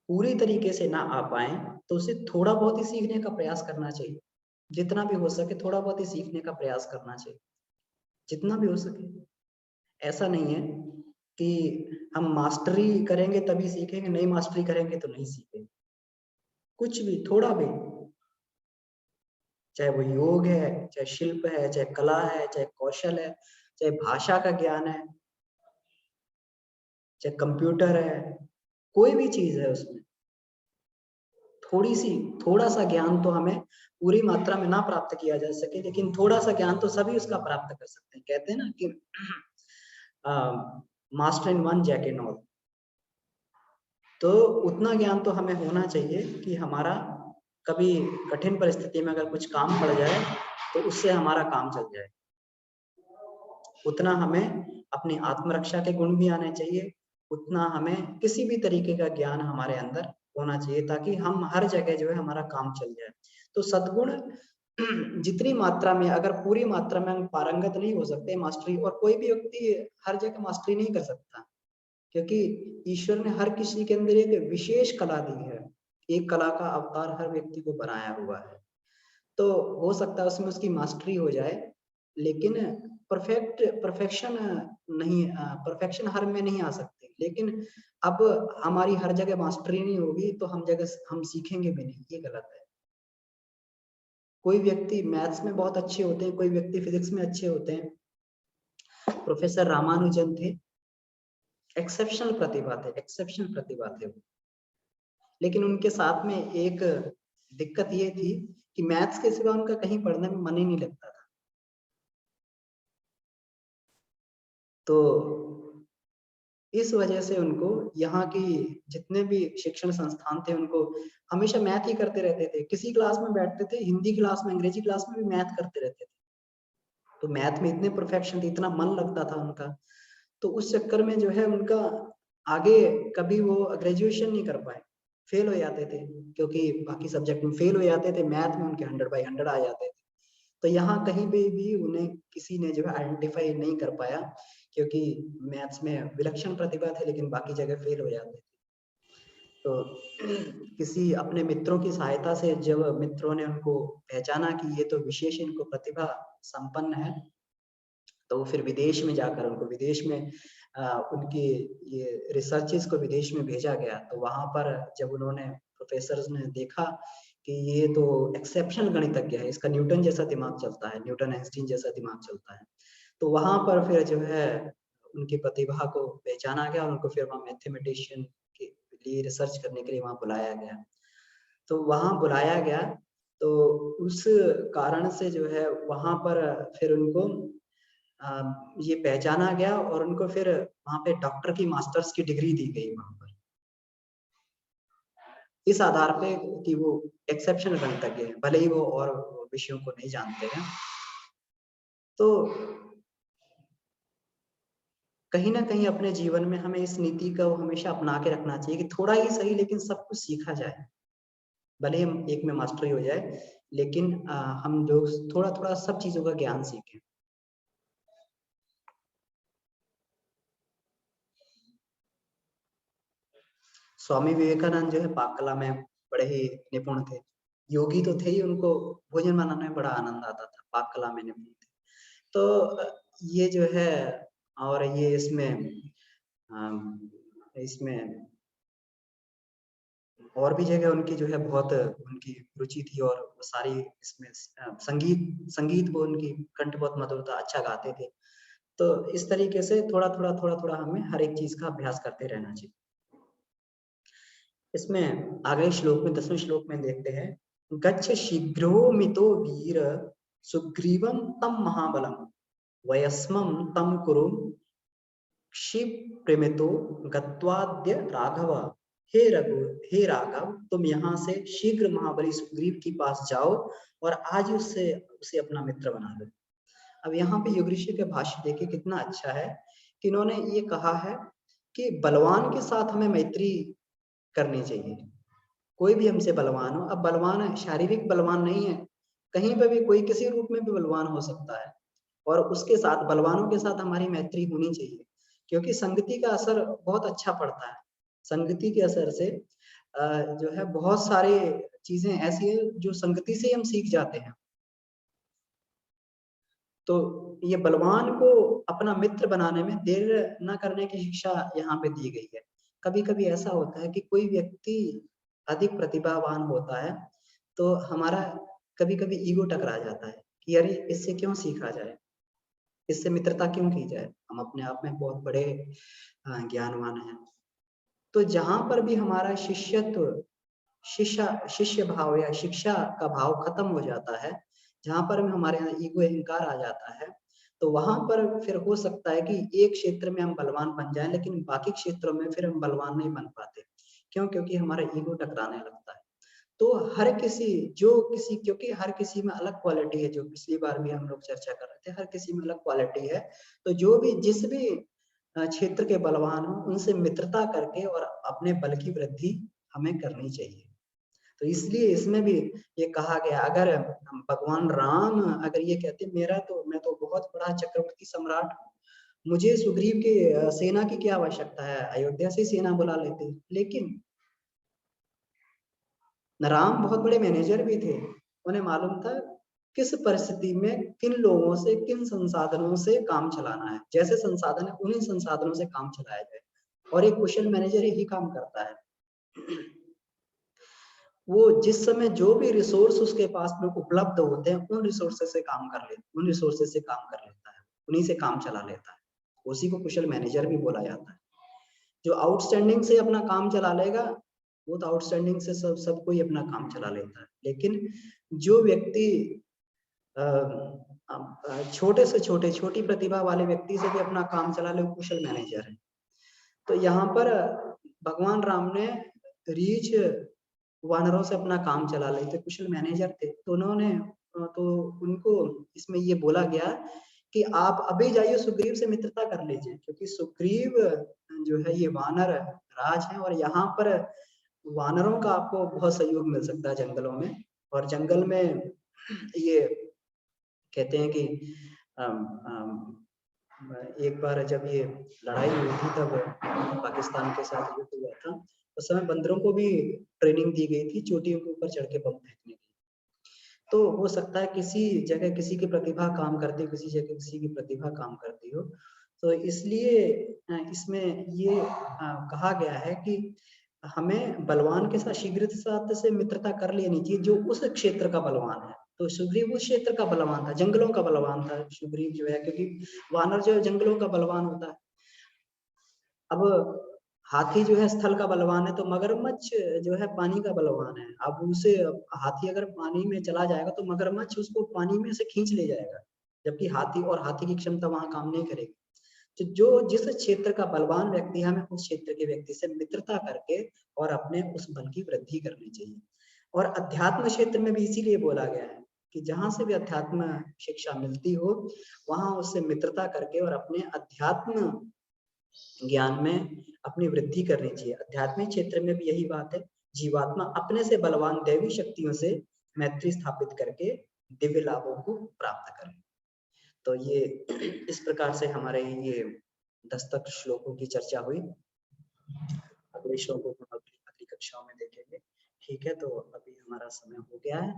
पूरी तरीके से ना आ पाए तो उसे थोड़ा बहुत ही सीखने का प्रयास करना चाहिए। जितना भी हो सके थोड़ा बहुत ही सीखने का प्रयास करना चाहिए, जितना भी हो सके। ऐसा नहीं है कि हम मास्टरी करेंगे तभी सीखेंगे, नहीं मास्टरी करेंगे तो नहीं सीखेंगे। कुछ भी, थोड़ा भी, चाहे वो योग है, चाहे शिल्प है, चाहे कला है, चाहे कौशल है, चाहे भाषा का ज्ञान है, चाहे कंप्यूटर है, कोई भी चीज है, उसमें थोड़ा सा ज्ञान तो हमें पूरी मात्रा में ना प्राप्त किया जा सके, लेकिन थोड़ा सा ज्ञान तो सभी उसका प्राप्त कर सकते हैं। कहते हैं ना कि master in one jack in all. तो उतना ज्ञान तो हमें होना चाहिए कि हमारा कभी कठिन परिस्थिति में अगर कुछ काम पड़ जाए तो उससे हमारा काम चल जाए। उतना हमें अपनी आत्मरक्षा के गुण भी आने चाहिए, उतना हमें किसी भी तरीके का ज्ञान हमारे अंदर होना चाहिए ताकि हम हर जगह जो है हमारा काम चल जाए। तो सद्गुण जितनी मात्रा में, अगर पूरी मात्रा में हम पारंगत नहीं हो सकते मास्टरी, और कोई भी व्यक्ति हर जगह मास्टरी नहीं कर सकता, क्योंकि ईश्वर ने हर किसी के अंदर एक विशेष कला दी है, एक कला का अवतार हर व्यक्ति को बनाया हुआ है। तो हो सकता है उसमें उसकी मास्टरी हो जाए, लेकिन परफेक्शन नहीं, परफेक्शन हर में नहीं आ सकती। लेकिन अब हमारी हर जगह मास्टरी नहीं होगी तो हम सीखेंगे भी नहीं, ये गलत है। कोई व्यक्ति मैथ्स में बहुत अच्छे होते हैं, कोई व्यक्ति फिजिक्स में अच्छे होते हैं। प्रोफेसर रामानुजन थे, एक्सेप्शनल प्रतिभा थे, एक्सेप्शनल प्रतिभा थे वो। लेकिन उनके साथ में एक दिक्कत ये थी कि मैथ्स के सिवा उनका कहीं पढ़ने में मन ही नहीं लगता था। तो इस वजह से उनको यहाँ की जितने भी शिक्षण संस्थान थे उनको हमेशा मैथ ही करते रहते थे। किसी क्लास में बैठते थे, हिंदी क्लास में, अंग्रेजी क्लास में भी मैथ करते रहते थे। तो मैथ में इतने परफेक्शन थे, इतना मन लगता था उनका, तो उस चक्कर में जो है उनका आगे कभी वो ग्रेजुएशन नहीं कर पाए, फेल हो जाते थे। क्योंकि बाकी सब्जेक्ट में फेल हो जाते थे, मैथ में उनके 100/100 आ जाते थे। तो यहाँ कहीं पे भी उन्हें किसी ने जो है आइडेंटिफाई नहीं कर पाया क्योंकि मैथ्स में विलक्षण प्रतिभा थे लेकिन बाकी जगह फेल हो जाते थे। तो किसी अपने मित्रों की सहायता से जब मित्रों ने उनको पहचाना कि ये तो विशेष इनको प्रतिभा संपन्न है, तो फिर विदेश में जाकर उनको विदेश में उनकी ये रिसर्चेस को विदेश में भेजा गया। तो वहाँ पर जब उन्होंने प्रोफेसर्स ने देखा कि ये तो एक्सेप्शनल गणितज्ञ है, इसका न्यूटन जैसा दिमाग चलता है, न्यूटन आइंस्टीन जैसा दिमाग चलता है, तो वहाँ पर फिर जो है उनकी प्रतिभा को पहचाना गया और उनको फिर वहाँ मैथमेटिशियन के लिए रिसर्च करने के लिए वहाँ बुलाया गया। तो वहाँ बुलाया गया, तो उस कारण से जो है वहाँ पर फिर उनको ये पहचाना गया और उनको फिर वहाँ पे डॉक्टर की मास्टर्स की डिग्री दी गई वहाँ पर। इस आधार पे कि वो एक्सेप्शनल गणितज्ञ हैं, भले ही वो और विषयों को नहीं जानते हैं। तो कहीं न कहीं अपने जीवन में हमें इस नीति को हमेशा अपना के रखना चाहिए कि थोड़ा ही सही लेकिन सब कुछ सीखा जाए। भले ही हम एक में मास्टरी हो जाए, लेकिन हम लोग थोड़ा-थोड़ा सब चीज़ों का ज्ञान सीखें। स्वामी विवेकानंद जो है पाक कला में बड़े ही निपुण थे। योगी तो थे ही, उनको भोजन बनाने में बड़ा आनंद आता था, पाक कला में निपुण थे। तो ये जो है और ये इसमें और भी जगह उनकी जो है बहुत उनकी रुचि थी और वो सारी इसमें संगीत संगीत वो उनकी कंठ बहुत मधुर था, अच्छा गाते थे। तो इस तरीके से थोड़ा-थोड़ा हमें हर एक चीज़ का अभ्यास करते रहना चाहिए। इसमें आगे श्लोक में 10वें श्लोक में देखते हैं, गच्छ शीघ्रो मितो वीर सुग्रीवं तम महाबलम वयस्मं तम कुरु क्षिप्रमितो गत्वाद्य राघव। हे राघव, तुम यहाँ से शीघ्र महाबली सुग्रीव के पास जाओ और आज उससे उसे अपना मित्र बना लो। अब यहाँ पे युग ऋषि का भाष्य देखिए कितना अच्छा है कि इन्होंने ये कहा है कि बलवान के साथ हमें मैत्री करनी चाहिए। कोई भी हमसे बलवान हो, अब बलवान है, शारीरिक बलवान नहीं है, कहीं पे भी कोई किसी रूप में भी बलवान हो सकता है और उसके साथ बलवानों के साथ हमारी मैत्री होनी चाहिए, क्योंकि संगति का असर बहुत अच्छा पड़ता है। संगति के असर से जो है बहुत सारी चीजें ऐसी हैं जो संगति से हम सीख जाते हैं। तो ये बलवान को अपना मित्र बनाने में देर न करने की शिक्षा यहाँ पे दी गई है। कभी-कभी ऐसा होता है कि कोई व्यक्ति अधिक प्रतिभावान होता है, तो हमारा कभी-कभी ईगो टकरा जाता है कि अरे! इससे क्यों सीखा जाए? इससे मित्रता क्यों की जाए? हम अपने आप में बहुत बड़े ज्ञानवान हैं। तो जहाँ पर भी हमारा शिष्य भाव या शिक्षा का भाव खत्म हो जाता है, जहाँ पर भी हमारे यहाँ ईगो अहंकार आ जाता है, तो वहाँ पर फिर हो सकता है कि एक क्षेत्र में हम बलवान बन जाएँ, लेकिन बाकी क्षेत्रों में फिर हम बलवान नहीं बन पाते। क्यों? क्योंकि हमारा ईगो टकराने लगता है। तो हर किसी क्योंकि हर किसी में अलग क्वालिटी है, जो पिछली बार भी हम लोग चर्चा कर रहे थे, हर किसी में अलग क्वालिटी है। तो जो भी जिस भी क्षेत्र के बलवान हों, उनसे मित्रता करके और अपने बल की वृद्धि हमें करनी चाहिए। तो इसलिए इसमें भी ये कहा गया, अगर भगवान राम अगर ये कहते मैं तो बहुत बड़ा चक्रवर्ती सम्राट हूँ, मुझे सुग्रीव की सेना की क्या आवश्यकता है, अयोध्या से सेना बुला लेते। लेकिन राम बहुत बड़े मैनेजर भी थे, उन्हें मालूम था किस परिस्थिति में किन लोगों से किन संसाधनों से काम चलाना है, जैसे संसाधन है उन्हीं संसाधनों से काम चलाया जाए और एक कुशल मैनेजर यही काम करता है। वो जिस समय जो भी रिसोर्स उसके पास में उपलब्ध होते हैं उन रिसोर्सेस से काम कर लेता है, उन्हीं से काम चला लेता है। उसी को कुशल मैनेजर भी बोला जाता है। जो आउटस्टैंडिंग से अपना काम चला लेगा, वो तो आउटस्टैंडिंग से सब कोई अपना काम चला लेता है। लेकिन जो व्यक्ति छोटे से छोटी प्रतिभा वाले व्यक्ति से भी अपना काम चला ले, वो कुशल मैनेजर है। तो यहाँ पर भगवान राम ने रीछ वानरों से अपना काम चला लेते, कुशल मैनेजर थे। तो तो उनको इसमें ये बोला गया कि आप अभी जाइए सुग्रीव से मित्रता कर लीजिए, क्योंकि सुग्रीव जो है ये वानर राज है और यहाँ पर वानरों का आपको बहुत सहयोग मिल सकता है जंगलों में। और जंगल में ये कहते हैं कि अम, अम, एक बार जब ये लड़ाई हुई थी तब पाकिस्तान के साथ युद्ध हुआ था, उस समय बंदरों को भी ट्रेनिंग दी गई थी चोटियों के ऊपर चढ़ के बम फेंकने की। तो हो सकता है किसी जगह किसी की प्रतिभा काम करती हो, किसी जगह किसी की प्रतिभा काम करती हो। तो इसलिए इसमें ये कहा गया है कि हमें बलवान के साथ शीघ्रता से मित्रता कर लेनी चाहिए जो उस क्षेत्र का बलवान है। तो सुग्रीव उस क्षेत्र का बलवान था, जंगलों का बलवान था सुग्रीव जो है, क्योंकि वानर जो है जंगलों का बलवान होता है। अब हाथी जो है स्थल का बलवान है, तो मगरमच्छ जो है पानी का बलवान है। अब उसे हाथी अगर पानी में चला जाएगा तो मगरमच्छ उसको पानी में से खींच ले जाएगा, जबकि हाथी की क्षमता वहां काम नहीं करेगी। तो जो जिस क्षेत्र का बलवान व्यक्ति है, हमें उस क्षेत्र के व्यक्ति से मित्रता करके और अपने उस बल की वृद्धि करनी चाहिए। और अध्यात्म क्षेत्र में भी इसीलिए बोला गया है कि जहां से भी अध्यात्म शिक्षा मिलती हो, वहां उससे मित्रता करके और अपने अध्यात्म ज्ञान में अपनी वृद्धि करनी चाहिए। आध्यात्मिक क्षेत्र में भी यही बात है, जीवात्मा अपने से बलवान दैवी शक्तियों से मैत्री स्थापित करके दिव्य लाभों को प्राप्त करे। तो ये इस प्रकार से हमारे ये 10 तक श्लोकों की चर्चा हुई। अगले श्लोकों को अगली कक्षाओं में देखेंगे। ठीक है, तो अभी हमारा समय हो गया है।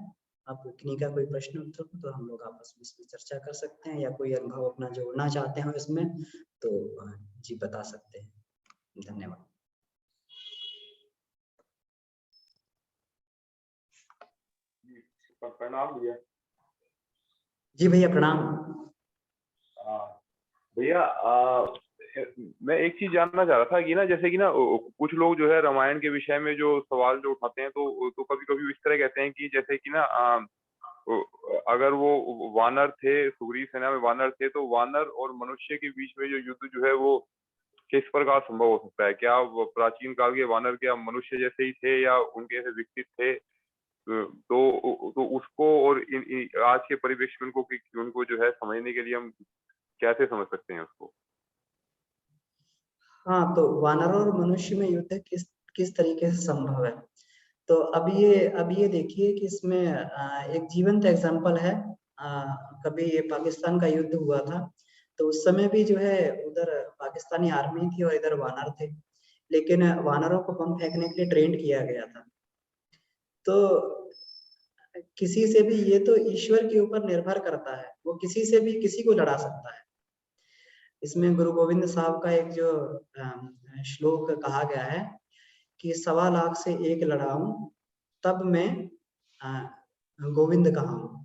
अब किन्हीं का कोई प्रश्न उत्तर हो तो हम लोग आपस में इसमें चर्चा कर सकते हैं, या कोई अनुभव अपना जोड़ना चाहते हो इसमें तो जी बता सकते हैं। धन्यवाद।
प्रणाम भैया।
जी भैया प्रणाम।
भैया मैं एक चीज जानना चाह रहा था कि ना, जैसे कि ना कुछ लोग जो है रामायण के विषय में जो सवाल जो उठाते हैं, तो कभी कभी इस तरह कहते हैं कि जैसे कि ना अगर वो वानर थे, सुग्रीव सेना में वानर थे, तो वानर और मनुष्य के बीच में जो युद्ध जो है वो किस प्रकार संभव हो सकता है? क्या प्राचीन काल के वानर क्या मनुष्य जैसे ही थे या उनके ऐसे विकसित थे? तो उसको और आज के परिवेश में उनको जो है समझने के लिए हम कैसे समझ सकते हैं उसको?
हाँ, तो वानरों और मनुष्य में युद्ध किस किस तरीके से संभव है। तो अब ये देखिए कि इसमें एक जीवंत एग्जांपल है। कभी ये पाकिस्तान का युद्ध हुआ था, तो उस समय भी जो है उधर पाकिस्तानी आर्मी थी और इधर वानर थे, लेकिन वानरों को बम फेंकने के लिए ट्रेंड किया गया था। तो किसी से भी, ये तो ईश्वर के ऊपर निर्भर करता है, वो किसी से भी किसी को लड़ा सकता है। इसमें गुरु गोविंद साहब का एक जो श्लोक कहा गया है कि 1.25 लाख से एक लड़ाऊं तब मैं गोविंद कहाऊं।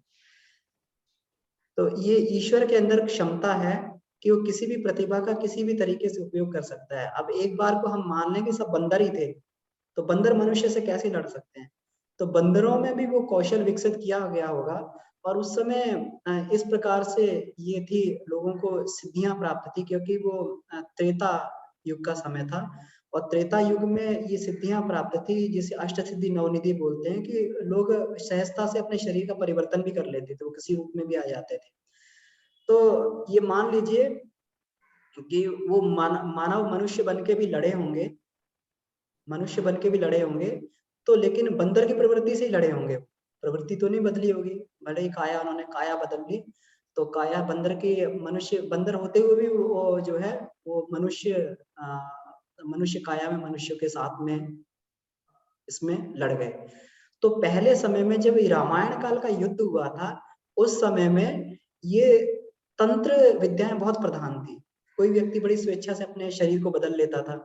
तो ये ईश्वर के अंदर क्षमता है कि वो किसी भी प्रतिभा का किसी भी तरीके से उपयोग कर सकता है। अब एक बार को हम मान लें कि सब बंदर ही थे, तो बंदर मनुष्य से कैसे लड़ सकते हैं। तो बंदरों में भी वो कौशल विकसित किया गया होगा, और उस समय इस प्रकार से ये थी, लोगों को सिद्धियां प्राप्त थी, क्योंकि वो त्रेता युग का समय था। और त्रेता युग में ये सिद्धियां प्राप्त थी जिसे अष्ट सिद्धि नवनिधि बोलते हैं, कि लोग सहजता से अपने शरीर का परिवर्तन भी कर लेते थे, वो किसी रूप में भी आ जाते थे। तो ये मान लीजिए कि वो मानव मनुष्य बन के भी लड़े होंगे, मनुष्य बन के भी लड़े होंगे, तो लेकिन बंदर की प्रवृत्ति से ही लड़े होंगे। प्रवृत्ति तो नहीं बदली होगी, भले ही काया उन्होंने काया बदल ली, तो काया बंदर की, मनुष्य बंदर होते हुए भी वो जो है वो मनुष्य काया में मनुष्य के साथ में इसमें लड़ गए। तो पहले समय में जब रामायण काल का युद्ध हुआ था, उस समय में ये तंत्र विद्याएं बहुत प्रधान थी। कोई व्यक्ति बड़ी स्वेच्छा से अपने शरीर को बदल लेता था,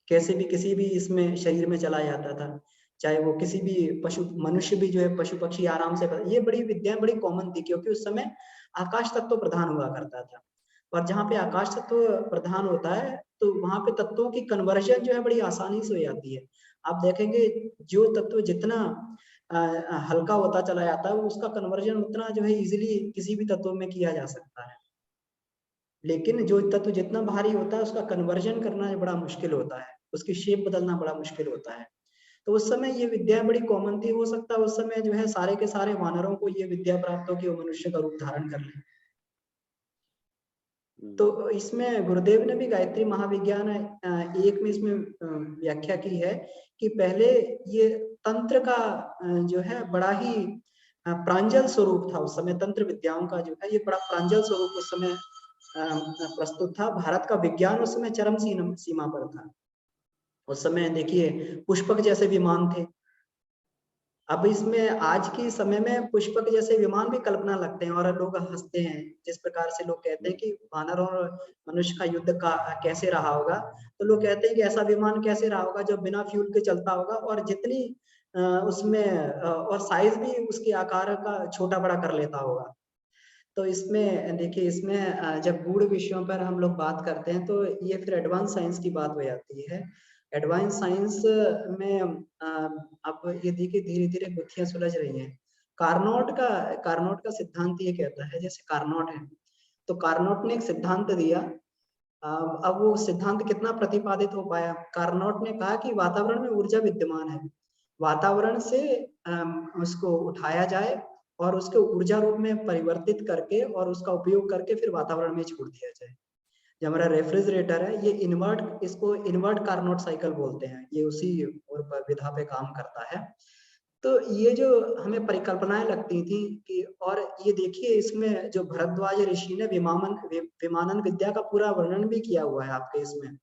कैसे भी किसी भी इसमें शरीर में चला जाता था, चाहे वो किसी भी पशु, मनुष्य भी जो है पशु पक्षी आराम से, ये बड़ी विद्याएं बड़ी कॉमन थी, क्योंकि उस समय आकाश तत्व प्रधान हुआ करता था। और जहाँ पे आकाश तत्व प्रधान होता है, तो वहां पे तत्वों की कन्वर्जन जो है बड़ी आसानी से हो जाती है। आप देखेंगे जो तत्व जितना हल्का होता चला जाता है, उसका कन्वर्जन उतना जो है इजिली किसी भी तत्व में किया जा सकता है। लेकिन जो तत्व जितना भारी होता है, उसका कन्वर्जन करना बड़ा मुश्किल होता है, उसकी शेप बदलना बड़ा मुश्किल होता है। तो उस समय ये विद्या बड़ी कॉमन थी। हो सकता है उस समय जो है सारे के सारे वानरों को ये विद्या प्राप्त हो कि वो मनुष्य का रूप धारण कर ले। तो इसमें गुरुदेव ने भी गायत्री महाविज्ञान एक में इसमें व्याख्या की है कि पहले ये तंत्र का जो है बड़ा ही प्रांजल स्वरूप था। उस समय तंत्र विद्याओं का जो है ये बड़ा प्रांजल स्वरूप उस समय प्रस्तुत था। भारत का विज्ञान उस समय चरम सीमा पर था। उस समय देखिए पुष्पक जैसे विमान थे। अब इसमें आज के समय में पुष्पक जैसे विमान भी कल्पना लगते हैं और लोग हंसते हैं। जिस प्रकार से लोग कहते हैं कि वानर और मनुष्य का युद्ध का कैसे रहा होगा, तो लोग कहते हैं कि ऐसा विमान कैसे रहा होगा जो बिना फ्यूल के चलता होगा और जितनी उसमें और साइज भी उसके आकार का छोटा बड़ा कर लेता होगा। तो इसमें देखिए, इसमें जब गूढ़ विषयों पर हम लोग बात करते हैं तो ये फिर एडवांस साइंस की बात हो जाती है। एडवांस साइंस में अब ये देखिए धीरे-धीरे गुत्थियाँ सुलझ रही हैं। कार्नोट का सिद्धांत ये कहता है, जैसे कार्नोट है, तो कार्नोट ने एक सिद्धांत दिया। अब वो सिद्धांत कितना प्रतिपादित हो पाया? कार्नोट ने कहा कि वातावरण में ऊर्जा विद्यमान है। वातावरण से उसको उठाया जाए और उसको ऊर्जा रूप में परिवर्तित करके और उसका उपयोग करके फिर वातावरण में छोड़ दिया जाए। जो हमारा रेफ्रिजरेटर है, ये इसको इन्वर्ट कार्नोट साइकिल बोलते हैं। ये उसी और विधा पे काम करता है। तो ये जो हमें परिकल्पनाएं लगती थी कि, और ये देखिए इसमें जो भरद्वाज ऋषि ने विमानन विद्या का पूरा वर्णन भी किया हुआ है आपके इसमें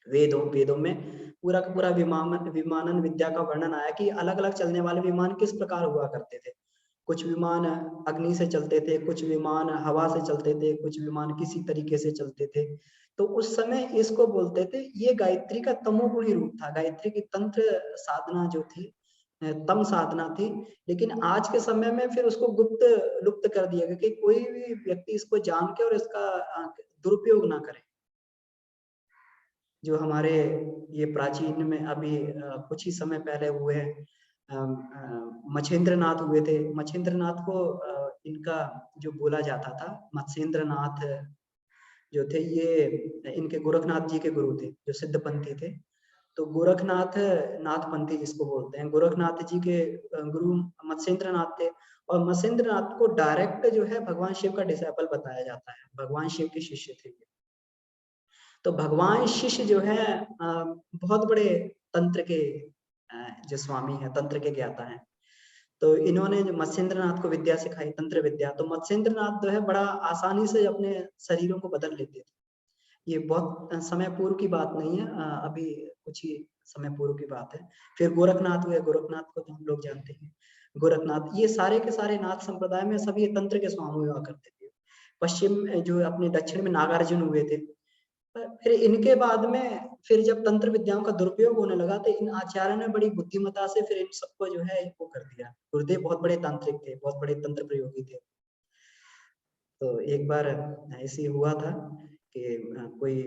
वेदों में पूरा का पूरा विमानन विद्या का वर्णन आया कि अलग-अलग चलने वाले विमान किस प्रकार हुआ करते थे। कुछ विमान अग्नि से चलते थे, कुछ विमान हवा से चलते थे, कुछ विमान किसी तरीके से चलते थे। तो उस समय इसको बोलते थे, ये गायत्री का तमोगुणी रूप था। गायत्री की तंत्र साधना जो थी तम साधना थी। लेकिन आज के समय में फिर उसको लुप्त कर दिया गया कि कोई भी व्यक्ति इसको जान के और इसका दुरुपयोग ना करे। जो हमारे ये प्राचीन में अभी कुछ ही समय पहले हुए मच्छेंद्रनाथ हुए थे। मच्छेंद्रनाथ को इनका जो बोला जाता था, मत्स्येंद्रनाथ जो थे, ये इनके गोरखनाथ जी के गुरु थे, जो सिद्धपंथी थे। तो गोरखनाथ नाथपंथी जिसको बोलते हैं, गोरखनाथ जी के गुरु मत्स्येंद्रनाथ थे। और मत्स्येंद्रनाथ को डायरेक्ट जो है भगवान शिव का डिसाइपल बताया जाता है, भगवान शिव के शिष्य थे। तो भगवान शिष्य जो है बहुत बड़े तंत्र के जो स्वामी हैं, तंत्र के ज्ञाता हैं। तो इन्होंने जो मत्स्येंद्रनाथ को विद्या सिखाई, तंत्र विद्या। तो मत्स्येंद्रनाथ जो है बड़ा आसानी से अपने शरीरों को बदल लेते थे। ये बहुत समय पूर्व की बात नहीं है, अभी कुछ ही समय पूर्व की बात है। फिर गोरखनाथ हुए, गोरखनाथ को तो हम लोग जानते हैं। गोरखनाथ, ये सारे के सारे नाथ संप्रदाय में सभी तंत्र के स्वामी हुआ करते थे। पश्चिम जो अपने दक्षिण में नागार्जुन हुए थे। फिर इनके बाद में फिर जब तंत्र विद्याओं का दुरुपयोग होने लगा तो इन आचार्यों ने बड़ी बुद्धिमत्ता से फिर इन सबको जो है वो कर दिया। गुरुदेव बहुत बड़े तांत्रिक थे, बहुत बड़े तंत्र प्रयोगी थे। तो एक बार ऐसे हुआ था कि कोई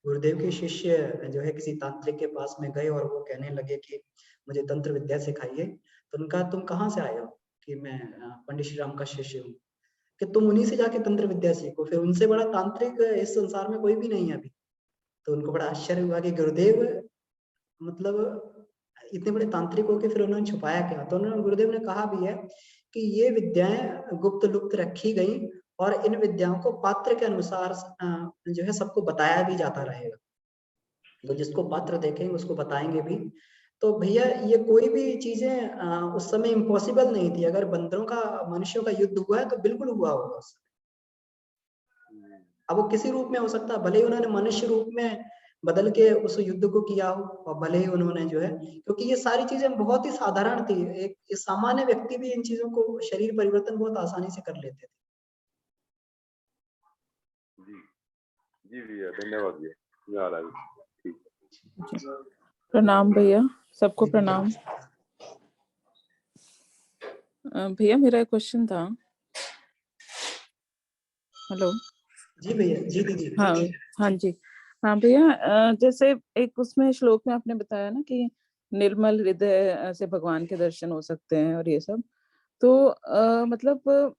गुरुदेव के शिष्य जो है किसी तांत्रिक के पास में गए और वो कहने लगे कि मुझे तंत्र विद्या सिखाइए। तो उनका तुम कहाँ से आए हो? कि मैं पंडित श्री राम का शिष्य हूँ। कि तुम उन्हीं से जाके तंत्र विद्या सीखो, फिर उनसे बड़ा तांत्रिक इस संसार में कोई भी नहीं है अभी। तो उनको बड़ा आश्चर्य हुआ कि गुरुदेव मतलब इतने बड़े तांत्रिक होके फिर उन्होंने छुपाया क्या? तो उन्होंने, गुरुदेव ने कहा भी है कि ये विद्याएं गुप्त लुप्त रखी गई और इन विद्याओं को पात्र के अनुसार जो है सबको बताया भी जाता रहेगा। तो जिसको पात्र देखेंगे उसको बताएंगे भी। तो भैया ये कोई भी चीजें उस समय इम्पॉसिबल नहीं थी। अगर बंदरों का मनुष्यों का युद्ध हुआ है तो बिल्कुल हुआ होगा उस समय। अब वो किसी रूप में हो सकता है, भले ही उन्होंने मनुष्य रूप में बदल के उस युद्ध को किया हो और भले ही उन्होंने जो है, क्योंकि ये सारी चीजें बहुत ही साधारण थी। एक सामान्य व्यक्ति भी इन चीजों को, शरीर परिवर्तन बहुत आसानी से कर लेते थे।
जी भैया, धन्यवाद भैया।
प्रणाम भैया, सबको प्रणाम। भैया मेरा एक क्वेश्चन था। हेलो
जी भैया, जी दीदी।
हाँ जी, हाँ भैया, जैसे एक उसमें श्लोक में आपने बताया ना कि निर्मल हृदय से भगवान के दर्शन हो सकते हैं और ये सब, तो मतलब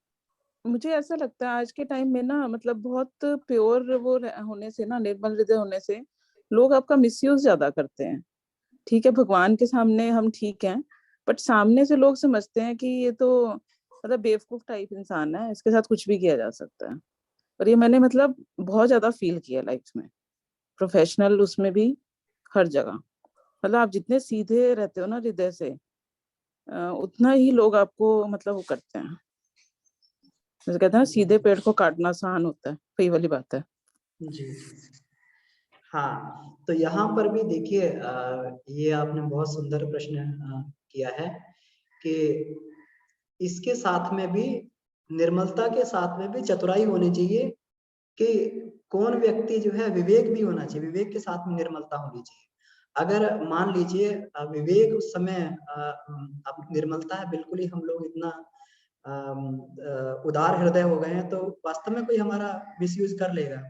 मुझे ऐसा लगता है आज के टाइम में ना, मतलब बहुत प्योर वो होने से ना, निर्मल हृदय होने से लोग आपका मिसयूज ज्यादा करते हैं। ठीक है, भगवान के सामने हम ठीक हैं, बट सामने से लोग समझते हैं कि ये तो मतलब बेवकूफ टाइप इंसान है, इसके साथ कुछ भी किया जा सकता है। और ये मैंने मतलब बहुत ज्यादा फील किया लाइफ में, प्रोफेशनल उसमें भी, हर जगह। मतलब आप जितने सीधे रहते हो ना हृदय से, उतना ही लोग आपको मतलब वो करते हैं। जैसे कहते हैं सीधे पेड़ को काटना आसान होता है, वही वाली बात है।
जी। हाँ, तो यहाँ पर भी देखिए ये आपने बहुत सुंदर प्रश्न किया है कि इसके साथ में भी, निर्मलता के साथ में भी चतुराई होनी चाहिए कि कौन व्यक्ति जो है विवेक भी होना चाहिए, विवेक के साथ में निर्मलता होनी चाहिए। अगर मान लीजिए विवेक उस समय अब निर्मलता है, बिल्कुल ही हम लोग इतना उदार हृदय हो गए हैं तो वास्तव में कोई हमारा मिसयूज कर लेगा,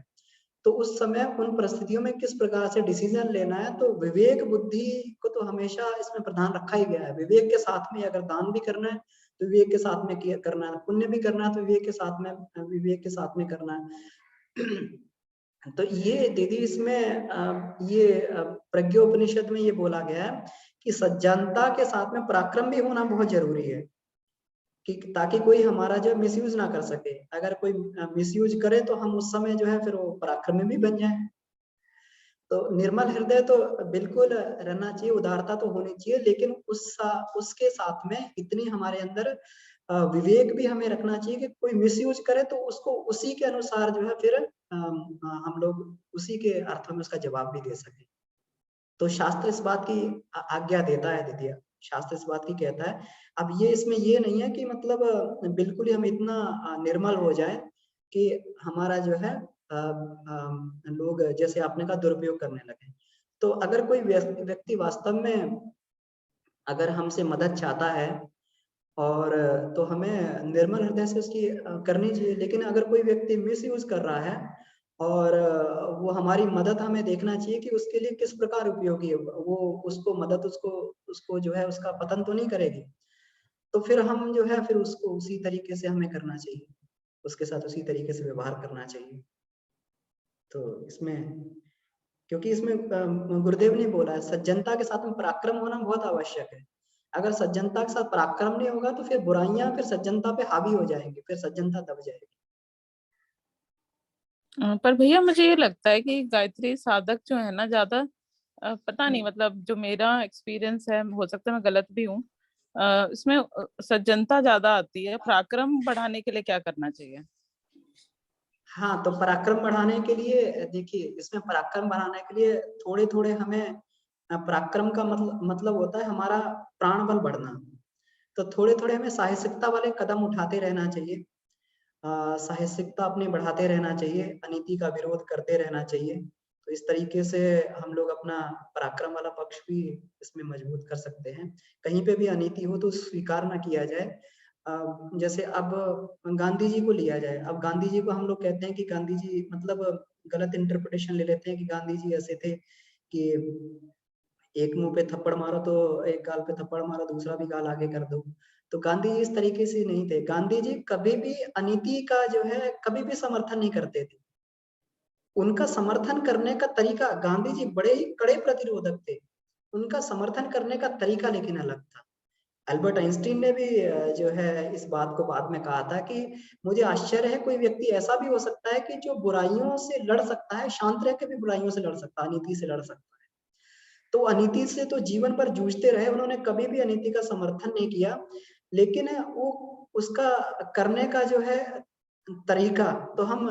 तो उस समय उन परिस्थितियों में किस प्रकार से डिसीजन लेना है, तो विवेक बुद्धि को तो हमेशा इसमें प्रधान रखा ही गया है। विवेक के साथ में अगर दान भी करना है तो विवेक के साथ में करना है, पुण्य भी करना है तो विवेक के साथ में करना है। तो ये दीदी इसमें ये प्रज्ञोपनिषद में ये बोला गया है कि सज्जनता के साथ में पराक्रम भी होना बहुत जरूरी है कि ताकि कोई हमारा जो मिसयूज ना कर सके। अगर कोई मिसयूज करे तो हम उस समय जो है फिर वो पराक्रमी भी बन जाए। तो निर्मल हृदय तो बिल्कुल रहना चाहिए, उदारता तो होनी चाहिए, लेकिन उसके साथ में इतनी हमारे अंदर विवेक भी हमें रखना चाहिए कि कोई मिसयूज करे तो उसको उसी के अनुसार जो है फिर हम लोग उसी के अर्थों में उसका जवाब भी दे सके। तो शास्त्र इस बात की आज्ञा देता है दीदी, शास्त्र इस बात की कहता है। अब ये इसमें ये नहीं है कि मतलब बिल्कुल ही हम इतना निर्मल हो जाए कि हमारा जो है लोग जैसे आपने कहा दुरुपयोग करने लगे। तो अगर कोई व्यक्ति वास्तव में अगर हमसे मदद चाहता है और तो हमें निर्मल हृदय से उसकी करनी चाहिए। लेकिन अगर कोई व्यक्ति मिसयूज कर रहा है और वो हमारी मदद हमें देखना चाहिए कि उसके लिए किस प्रकार उपयोगी है, वो उसको मदद उसको जो है उसका पतन तो नहीं करेगी। तो फिर हम जो है फिर उसको उसी तरीके से हमें करना चाहिए, उसके साथ उसी तरीके से व्यवहार करना चाहिए। तो इसमें क्योंकि इसमें गुरुदेव ने बोला है सज्जनता के साथ में पराक्रम होना बहुत आवश्यक है। अगर सज्जनता के साथ पराक्रम नहीं होगा तो फिर बुराइयां फिर सज्जनता पे हावी हो जाएंगी, फिर सज्जनता दब जाएगी।
पर भैया मुझे ये लगता है कि गायत्री साधक जो है ना ज्यादा पता नहीं, मतलब जो मेरा एक्सपीरियंस है, हो सकता है मैं गलत भी हूँ, इसमें सज्जनता ज्यादा आती है। पराक्रम बढ़ाने के लिए क्या करना चाहिए?
हाँ, तो पराक्रम बढ़ाने के लिए देखिए, इसमें पराक्रम बढ़ाने के लिए थोड़े थोड़े हमें पराक्रम का मतलब होता है हमारा प्राण बल बढ़ना। तो थोड़े थोड़े हमें साहसिकता वाले कदम उठाते रहना चाहिए, साहसिकता अपनी बढ़ाते रहना चाहिए, अनीति का विरोध करते रहना चाहिए। तो इस तरीके से हम लोग अपना पराक्रम वाला पक्ष भी इसमें मजबूत कर सकते हैं। कहीं पे भी अनीति हो तो स्वीकार ना किया जाए। जैसे अब गांधी जी को लिया जाए, अब गांधी जी को हम लोग कहते हैं कि गांधी जी मतलब गलत इंटरप्रिटेशन ले लेते हैं कि गांधी जी ऐसे थे कि एक मुंह पे थप्पड़ मारो तो एक गाल पे थप्पड़ मारो, दूसरा भी गाल आगे कर दो। तो गांधी जी इस तरीके से नहीं थे। गांधी जी कभी भी अनीति का जो है कभी भी समर्थन नहीं करते थे। उनका समर्थन करने का तरीका, गांधी जी बड़े ही कड़े प्रतिरोधक थे, उनका समर्थन करने का तरीका लेकिन अलग था। अल्बर्ट आइंस्टीन ने भी जो है इस बात को बाद में कहा था कि मुझे आश्चर्य है कोई व्यक्ति ऐसा भी हो सकता है कि जो बुराइयों से लड़ सकता है, शांत रह के भी बुराइयों से लड़ सकता है, अनीति से लड़ सकता है। तो अनीति से तो जीवन भर जूझते रहे, उन्होंने कभी भी अनीति का समर्थन नहीं किया। लेकिन वो उसका करने का जो है तरीका, तो हम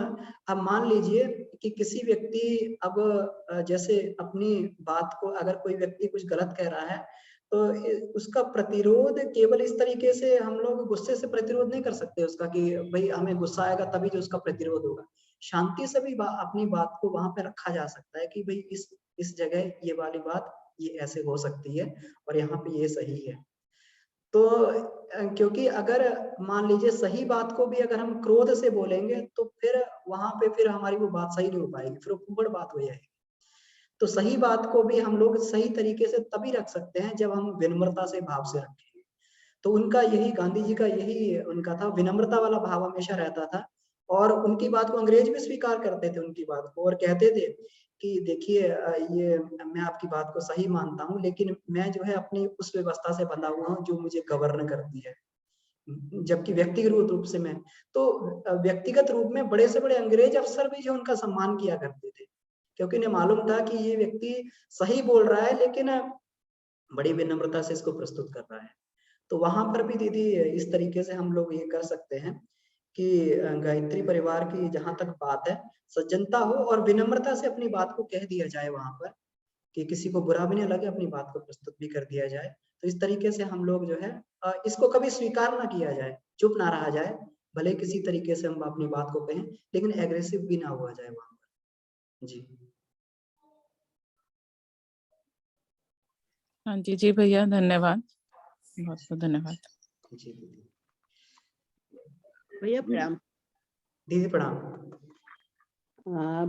अब मान लीजिए कि किसी व्यक्ति अब जैसे अपनी बात को अगर कोई व्यक्ति कुछ गलत कह रहा है तो उसका प्रतिरोध केवल इस तरीके से हम लोग गुस्से से प्रतिरोध नहीं कर सकते उसका कि भाई हमें गुस्सा आएगा तभी जो उसका प्रतिरोध होगा। शांति से भी अपनी बात को वहां पे रखा जा सकता है कि भाई इस जगह ये वाली बात ये ऐसे हो सकती है और यहाँ पे ये सही है। तो क्योंकि अगर मान लीजिए सही बात को भी अगर हम क्रोध से बोलेंगे तो फिर वहां पे फिर हमारी वो बात सही नहीं हो पाएगी, फिर वो फुकड़ बात हो जाएगी। तो सही बात को भी हम लोग सही तरीके से तभी रख सकते हैं जब हम विनम्रता से भाव से रखेंगे। तो उनका यही, गांधी जी का यही उनका था, विनम्रता वाला भाव हमेशा रहता था। और उनकी बात को अंग्रेज भी स्वीकार करते थे उनकी बात को, और कहते थे कि देखिए ये मैं आपकी बात को सही मानता हूँ लेकिन मैं जो है अपनी उस व्यवस्था से बंधा हुआ हूँ जो मुझे गवर्न करती है। जबकि व्यक्तिगत रूप से मैं तो व्यक्तिगत रूप में बड़े से बड़े अंग्रेज अफसर भी जो उनका सम्मान किया करते थे, क्योंकि उन्हें मालूम था कि ये व्यक्ति सही बोल रहा है लेकिन बड़ी विनम्रता से इसको प्रस्तुत कर रहा है। तो वहां पर भी दीदी इस तरीके से हम लोग ये कर सकते हैं कि गायत्री परिवार की जहाँ तक बात है, सज्जनता हो और विनम्रता से अपनी बात को कह दिया जाए वहाँ पर, कि किसी को बुरा भी नहीं लगे, अपनी बात को प्रस्तुत भी कर दिया जाए। तो इस तरीके से हम लोग जो है इसको कभी स्वीकार ना किया जाए, चुप ना रहा जाए, भले किसी तरीके से हम अपनी बात को कहें, लेकिन एग्रेसिव भी ना हुआ जाए वहाँ पर। जी।
हाँ जी, जी भैया, धन्यवाद, बहुत बहुत धन्यवाद।
जी दीदी।
भैया प्रणाम।
दीदी प्रणाम।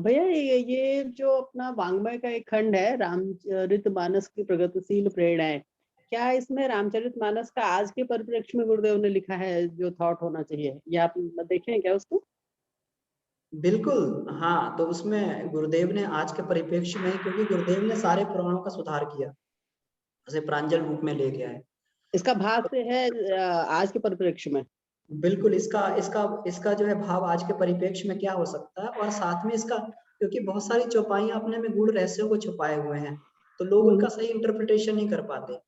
भैया ये जो अपना वाङ्मय का एक खंड है, रामचरितमानस की प्रगतिशील प्रेरणाएं, क्या इसमें रामचरितमानस का आज के परिप्रेक्ष्य में गुरुदेव ने लिखा है जो थॉट होना चाहिए, ये आप देखे हैं क्या उसको?
बिल्कुल, हाँ, तो उसमें गुरुदेव ने आज के परिप्रेक्ष्य में, क्योंकि गुरुदेव ने सारे पुराणों का सुधार किया, उसे प्रांजल रूप में लेके आए।
इसका भाव से है आज के परिप्रेक्ष्य में?
बिल्कुल, इसका जो है भाव आज के परिप्रेक्ष्य में क्या हो सकता है, और साथ में इसका, क्योंकि बहुत सारी चौपाइयां अपने में गूढ़ रहस्यों को छुपाए हुए हैं, तो लोग उनका सही इंटरप्रिटेशन नहीं कर पाते।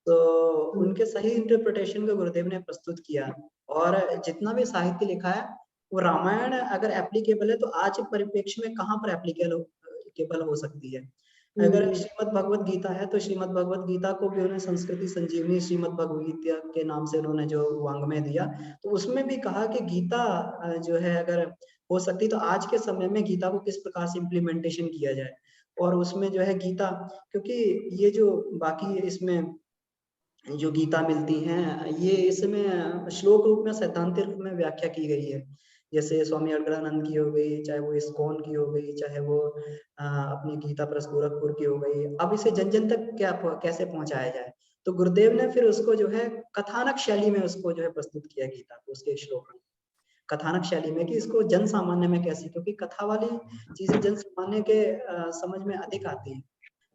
तो उनके सही इंटरप्रिटेशन को गुरुदेव ने प्रस्तुत किया, और जितना भी साहित्य लिखा है, वो रामायण अगर एप्लीकेबल है तो आज के परिप्रेक्ष्य में कहाँ पर एप्लीकेबल हो सकती है। अगर श्रीमद् भगवत गीता है, तो श्रीमद् भगवत गीता को भी उन्होंने संस्कृति संजीवनी श्रीमद् भगवत गीता के नाम से उन्होंने जो वाङ्मय दिया, तो उसमें भी कहा कि गीता जो है अगर हो सकती, तो आज के समय में गीता को किस प्रकार से इम्प्लीमेंटेशन किया जाए। और उसमें जो है गीता, क्योंकि ये जो बाकी इसमें जो गीता मिलती हैं, ये इसमें श्लोक रूप में, सैद्धांतिक रूप में व्याख्या की गई है। जैसे स्वामी अग्रवानंद की हो गई, चाहे वो इस्कॉन की हो गई, चाहे वो अपनी गीता प्रेस गोरखपुर की हो गई। अब इसे जन जन तक कैसे पहुंचाया जाए, तो गुरुदेव ने फिर उसको जो है कथानक शैली में उसको जो है प्रस्तुत किया गीता को, उसके श्लोक में कथानक शैली में, कि इसको जन सामान्य में कैसे, क्योंकि कथा वाली चीजें जन सामान्य के समझ में अधिक आती है।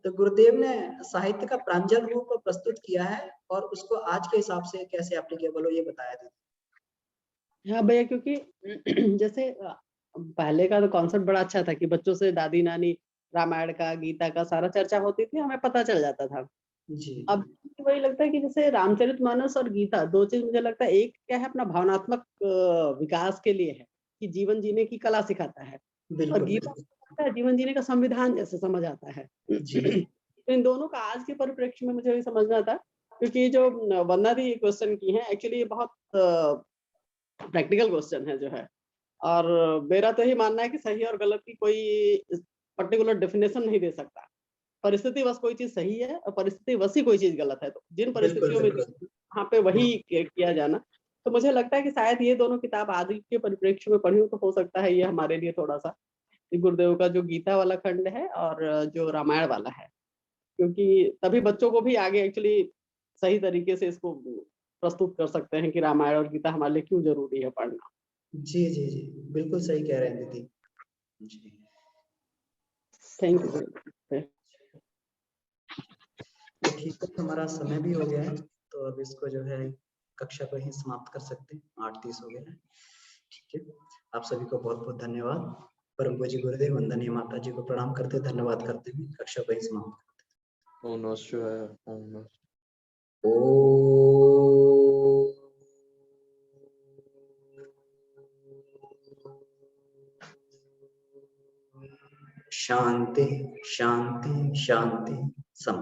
तो गुरुदेव ने साहित्य का प्रांजल रूप प्रस्तुत किया है, और उसको आज के हिसाब से कैसे एप्लीकेबल हो ये बताया था।
हाँ भैया, क्योंकि जैसे पहले का तो कॉन्सेप्ट बड़ा अच्छा था कि बच्चों से दादी नानी रामायण का, गीता का सारा चर्चा होती थी, हमें पता चल जाता था।
जी।
अब वही लगता है कि जैसे रामचरितमानस और गीता, दो चीज मुझे लगता है, एक क्या है अपना भावनात्मक विकास के लिए है कि जीवन जीने की कला सिखाता है, और
बिल्कुल
गीता जीवन जीने का संविधान जैसे समझ आता है।
जी।
तो इन दोनों का आज के परिप्रेक्ष्य में मुझे भी समझना था, क्योंकि जो वंदना दी क्वेश्चन की है, एक्चुअली ये बहुत प्रैक्टिकल क्वेश्चन है जो है, और मेरा तो यही मानना है कि सही और गलत की कोई पर्टिकुलर डेफिनेशन नहीं दे सकता। परिस्थिति बस कोई चीज सही है और परिस्थिति वश ही कोई चीज गलत है, तो जिन परिस्थितियों में वहाँ पे वही किया जाना। तो मुझे लगता है कि शायद ये दोनों किताब आज के परिप्रेक्ष्य में पढ़ी हो तो हो सकता है ये हमारे लिए थोड़ा सा, गुरुदेव का जो गीता वाला खंड है और जो रामायण वाला है, क्योंकि तभी बच्चों को भी आगे एक्चुअली सही तरीके से इसको प्रस्तुत कर सकते हैं कि रामायण और गीता हमारे लिए क्यों जरूरी है पढ़ना।
जी जी जी, बिल्कुल सही कह रहे हैं दीदी जी।
Thank you.
तो ठीक है, हमारा समय भी हो गया है, तो अब इसको जो है कक्षा को ही समाप्त कर सकते हैं, 8:30 हो गया है। ठीक है, आप सभी को बहुत बहुत धन्यवाद। परम पूज्य गुरुदेव वंदनीय माता जी को प्रणाम करते, धन्यवाद करते हुए कक्षा को ही समाप्त करते।
ओम नमः शिवाय। ओम नमः।
शांति शांति शांति सम।